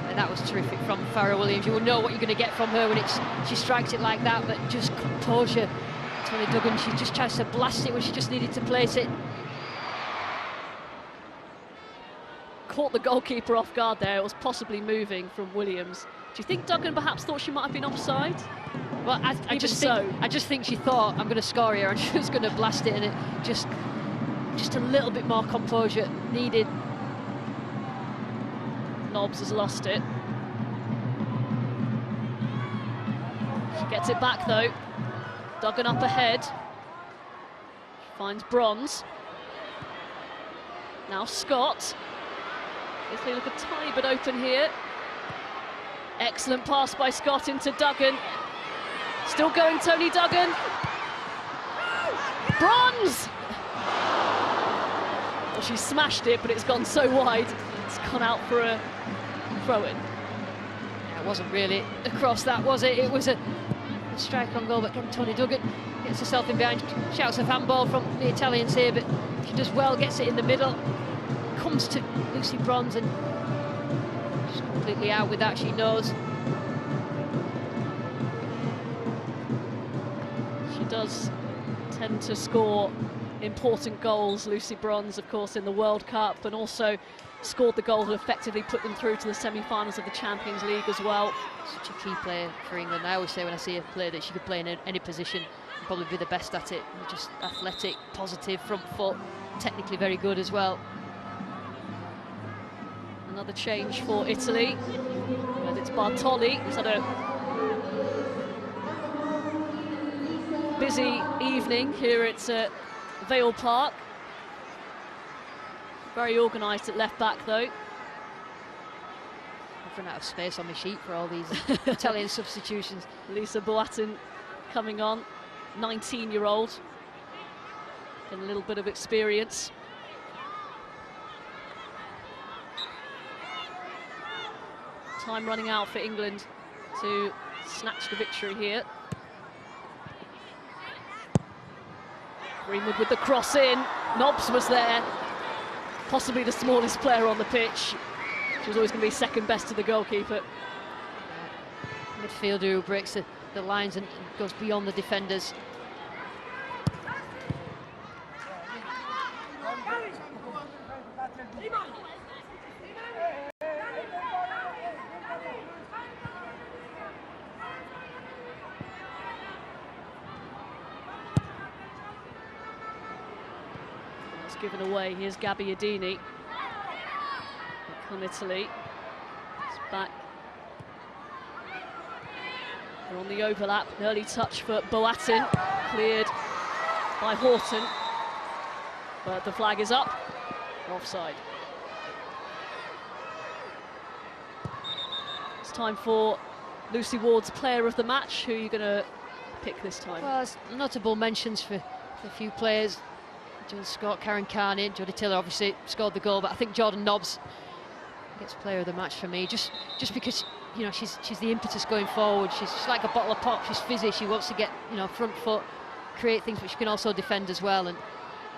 And that was terrific from Farrell Williams. You will know what you're going to get from her when she strikes it like that, but just composure. Toni Duggan, she just tries to blast it when she just needed to place it. Caught the goalkeeper off guard there. It was possibly moving from Williams. Do you think Duggan perhaps thought she might have been offside? Well, I just think she thought, I'm going to score here, and she was going to blast it, and it just a little bit more composure needed. Nobbs has lost it. She gets it back though. Duggan up ahead. She finds Bronze. Now Scott. Italy look a tiny bit open here. Excellent pass by Scott into Duggan. Still going Toni Duggan. Bronze! Well, she smashed it, but it's gone so wide. It's gone out for a throw-in. Yeah, it wasn't really across that, was it? It was a strike on goal, but again, Toni Duggan gets herself in behind, shouts a handball from the Italians here, but she does well, gets it in the middle, comes to Lucy Bronze, and she's completely out with that, she knows. She does tend to score important goals, Lucy Bronze, of course, in the World Cup, and also scored the goal that effectively put them through to the semi-finals of the Champions League as well. Such a key player for England. I always say when I see a player that she could play in any position and probably be the best at it. Just athletic, positive, front foot, technically very good as well. Another change for Italy. And it's Bartoli, who's had a busy evening here at Vale Park. Very organised at left back though. I've run out of space on my sheet for all these Italian substitutions. Lisa Boattin coming on, 19-year-old. Getting a little bit of experience. Time running out for England to snatch the victory here. Greenwood with the cross in. Nobbs was there, possibly the smallest player on the pitch. She was always going to be second best to the goalkeeper. Midfielder who breaks the lines and goes beyond the defenders. That's given away. Here's Gabbiadini. Come Italy. It's back. They're on the overlap. An early touch for Boateng. Cleared by Horton. But the flag is up. Offside. It's time for Lucy Ward's player of the match. Who are you going to pick this time? Well, there's notable mentions for a few players. Jill Scott, Karen Carney, Jodie Taylor obviously scored the goal, but I think Jordan Nobbs gets player of the match for me, just because, you know, she's the impetus going forward. She's like a bottle of pop. She's fizzy. She wants to get, you know, front foot, create things, but she can also defend as well. And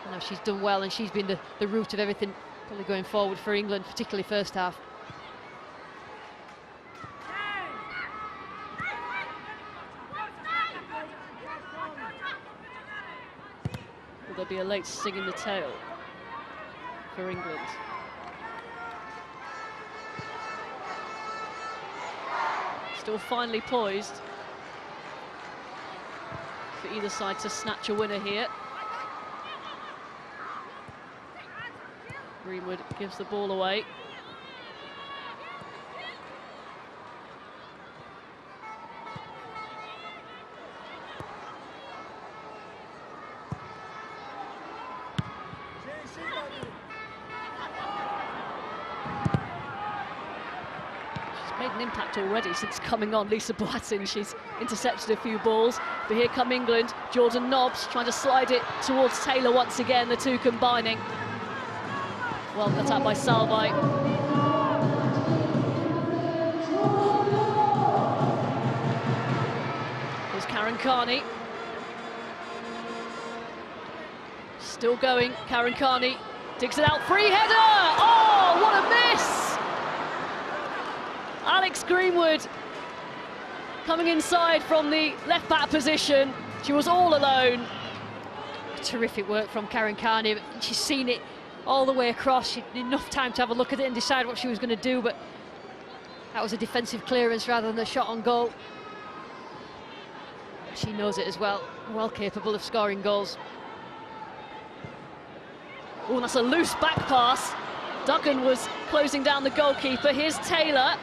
you know, she's done well, and she's been the root of everything probably going forward for England, particularly first half. Will there be a late sting in the tail for England? Still finely poised for either side to snatch a winner here. Greenwood gives the ball away. Made an impact already since coming on, Lisa Boateng. She's intercepted a few balls, but here come England. Jordan Nobbs trying to slide it towards Taylor once again, the two combining. Well cut out by Salvai. Here's Karen Carney. Still going, Karen Carney digs it out, free header! Oh, what a miss! Alex Greenwood coming inside from the left-back position. She was all alone. Terrific work from Karen Carney. She's seen it all the way across. She had enough time to have a look at it and decide what she was going to do, but that was a defensive clearance rather than a shot on goal. She knows it as well. Well capable of scoring goals. Oh, that's a loose back pass. Duggan was closing down the goalkeeper. Here's Taylor.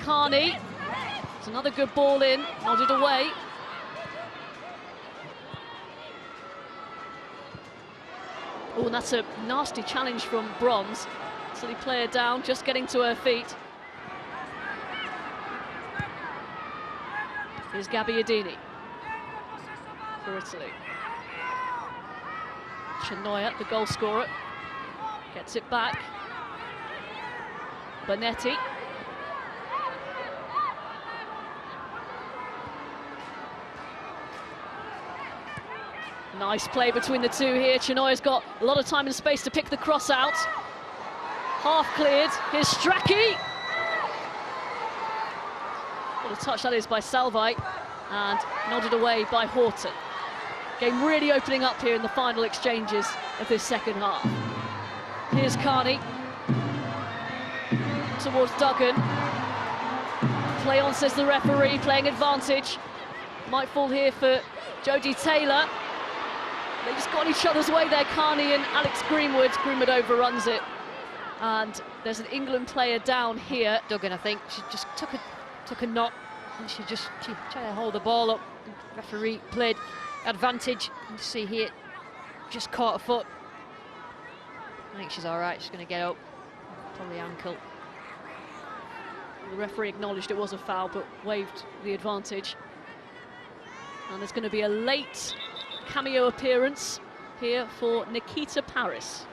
Carney, it's another good ball in, nodded away. Oh, and that's a nasty challenge from Bronze. Silly player down, just getting to her feet. Here's Gabbiadini for Italy. Chenoya, the goal scorer, gets it back. Bonetti. Nice play between the two here. Chenoya's got a lot of time and space to pick the cross out. Half cleared. Here's Strachey. What a touch that is by Salvai, and nodded away by Horton. Game really opening up here in the final exchanges of this second half. Here's Carney towards Duggan. Play on, says the referee, playing advantage. Might fall here for Jodie Taylor. They just got each other's way there, Carney and Alex Greenwood. Greenwood overruns it. And there's an England player down here. Duggan, I think, she just took a knot, and she tried to hold the ball up. The referee played advantage. You see here, just caught a foot. I think she's all right. She's going to get up, probably ankle. The referee acknowledged it was a foul, but waved the advantage. And there's going to be a late cameo appearance here for Nikita Paris,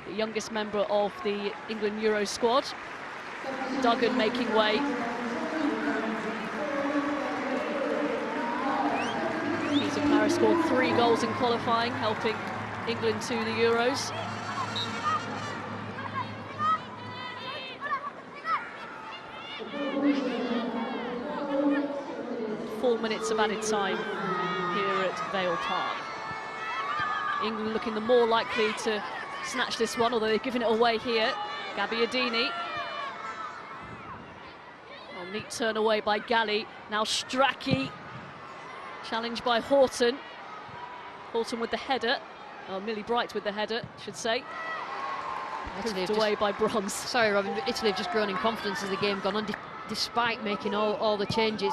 the youngest member of the England Euro squad. Duggan making way. So Paris scored 3 goals in qualifying, helping England to the Euros. Four minutes of added time here at Vale Park. England looking the more likely to snatch this one, although they've given it away here. Gabbiadini. Oh, neat turn away by Galli. Now Strachey. Challenged by Horton. Horton with the header. Oh, Millie Bright with the header, I should say. Italy away by Bronze. Sorry, Robin, but Italy have just grown in confidence as the game gone on, despite making all the changes.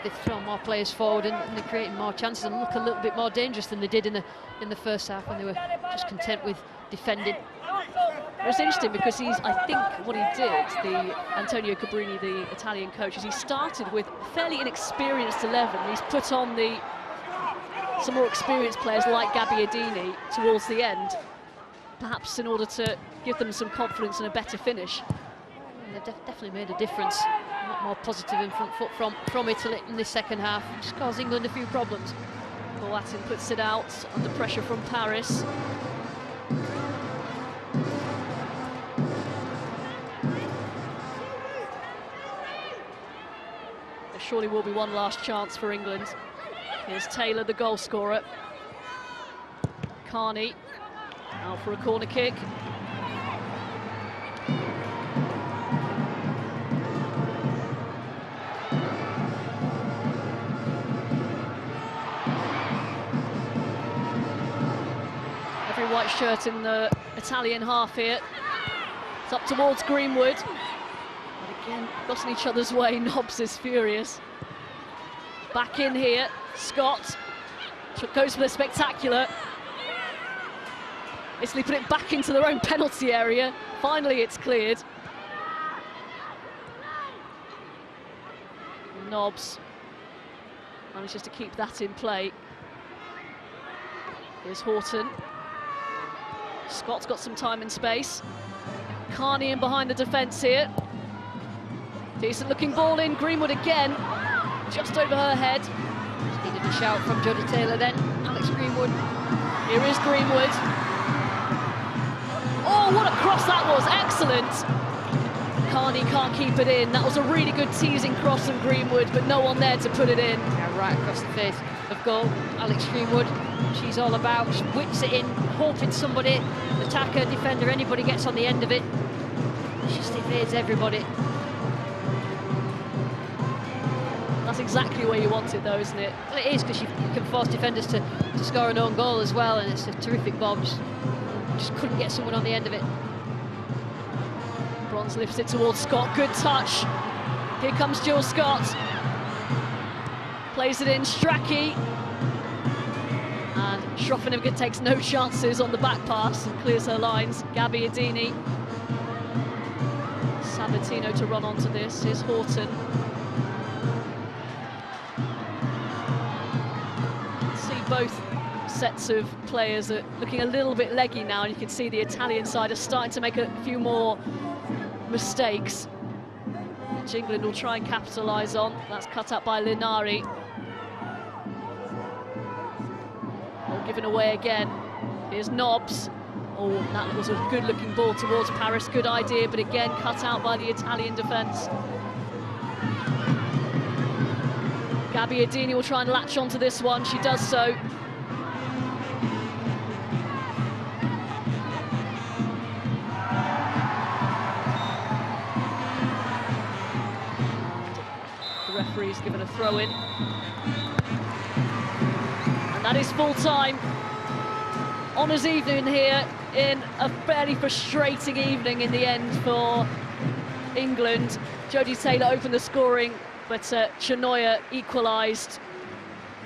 They've thrown more players forward and they're creating more chances and look a little bit more dangerous than they did in the first half when they were just content with defending. It was interesting because I think what he did, Antonio Cabrini, the Italian coach, is he started with a fairly inexperienced 11. He's put on some more experienced players like Gabbiadini towards the end, perhaps in order to give them some confidence and a better finish. They've definitely made a difference. A lot more positive in front foot from Italy in this second half. Just caused England a few problems. Boateng puts it out under pressure from Paris. There surely will be one last chance for England. Here's Taylor, the goal scorer. Carney out for a corner kick. Every white shirt in the Italian half here. It's up towards Greenwood. But again, got in each other's way. Nobbs is furious. Back in here, Scott goes for the spectacular. Italy put it back into their own penalty area. Finally, it's cleared. Nobbs manages to keep that in play. Here's Horton. Scott's got some time and space. Carney in behind the defence here. Decent looking ball in. Greenwood again, just over her head. Just needed a shout from Jodie Taylor then. Alex Greenwood. Here is Greenwood. Oh, what a cross that was, excellent. Carney can't keep it in. That was a really good teasing cross from Greenwood, but no one there to put it in. Yeah, right across the face of goal. Alex Greenwood, she's all about, she whips it in, hoping somebody, attacker, defender, anybody gets on the end of it. She just evades everybody. That's exactly where you want it though, isn't it? Well, it is, because you can force defenders to score an own goal as well, and it's a terrific bomb. Just couldn't get someone on the end of it. Bronze lifts it towards Scott, good touch. Here comes Jill Scott. Plays it in, Strachey. And Schroffenegger takes no chances on the back pass and clears her lines. Gabbiadini. Sabatino to run onto this, here's Horton. See both sets of players are looking a little bit leggy now, and you can see the Italian side are starting to make a few more mistakes, which England will try and capitalise on. That's cut up by Linari. Oh, given away again. Here's Nobbs. Oh, that was a good-looking ball towards Paris. Good idea, but again cut out by the Italian defence. Gabbiadini will try and latch onto this one. She does so. Referee's given a throw in, and that is full time. Honours evening here in a fairly frustrating evening in the end for England. Jodie Taylor opened the scoring, but Chenoya equalised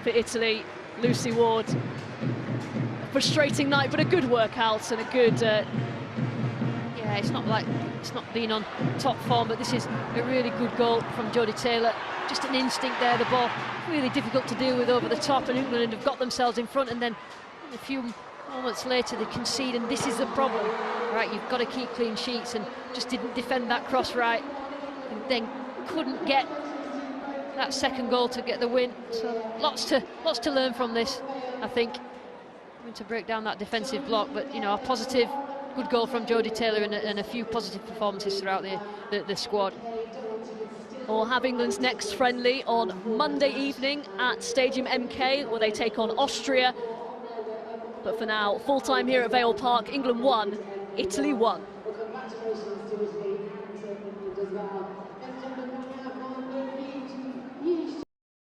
for Italy. Lucy Ward, a frustrating night, but a good workout and a good. Yeah, it's not been on top form, but this is a really good goal from Jodie Taylor. Just an instinct there, the ball really difficult to deal with over the top, and England have got themselves in front, and then a few moments later they concede, and this is the problem. Right, you've got to keep clean sheets, and just didn't defend that cross right, and then couldn't get that second goal to get the win. So lots to learn from this, I think. Having to break down that defensive block, but you know, a positive, good goal from Jodie Taylor and a few positive performances throughout the squad. We'll have England's next friendly on Monday evening at Stadium MK, where they take on Austria. But for now, full time here at Vale Park. England 1, Italy 1.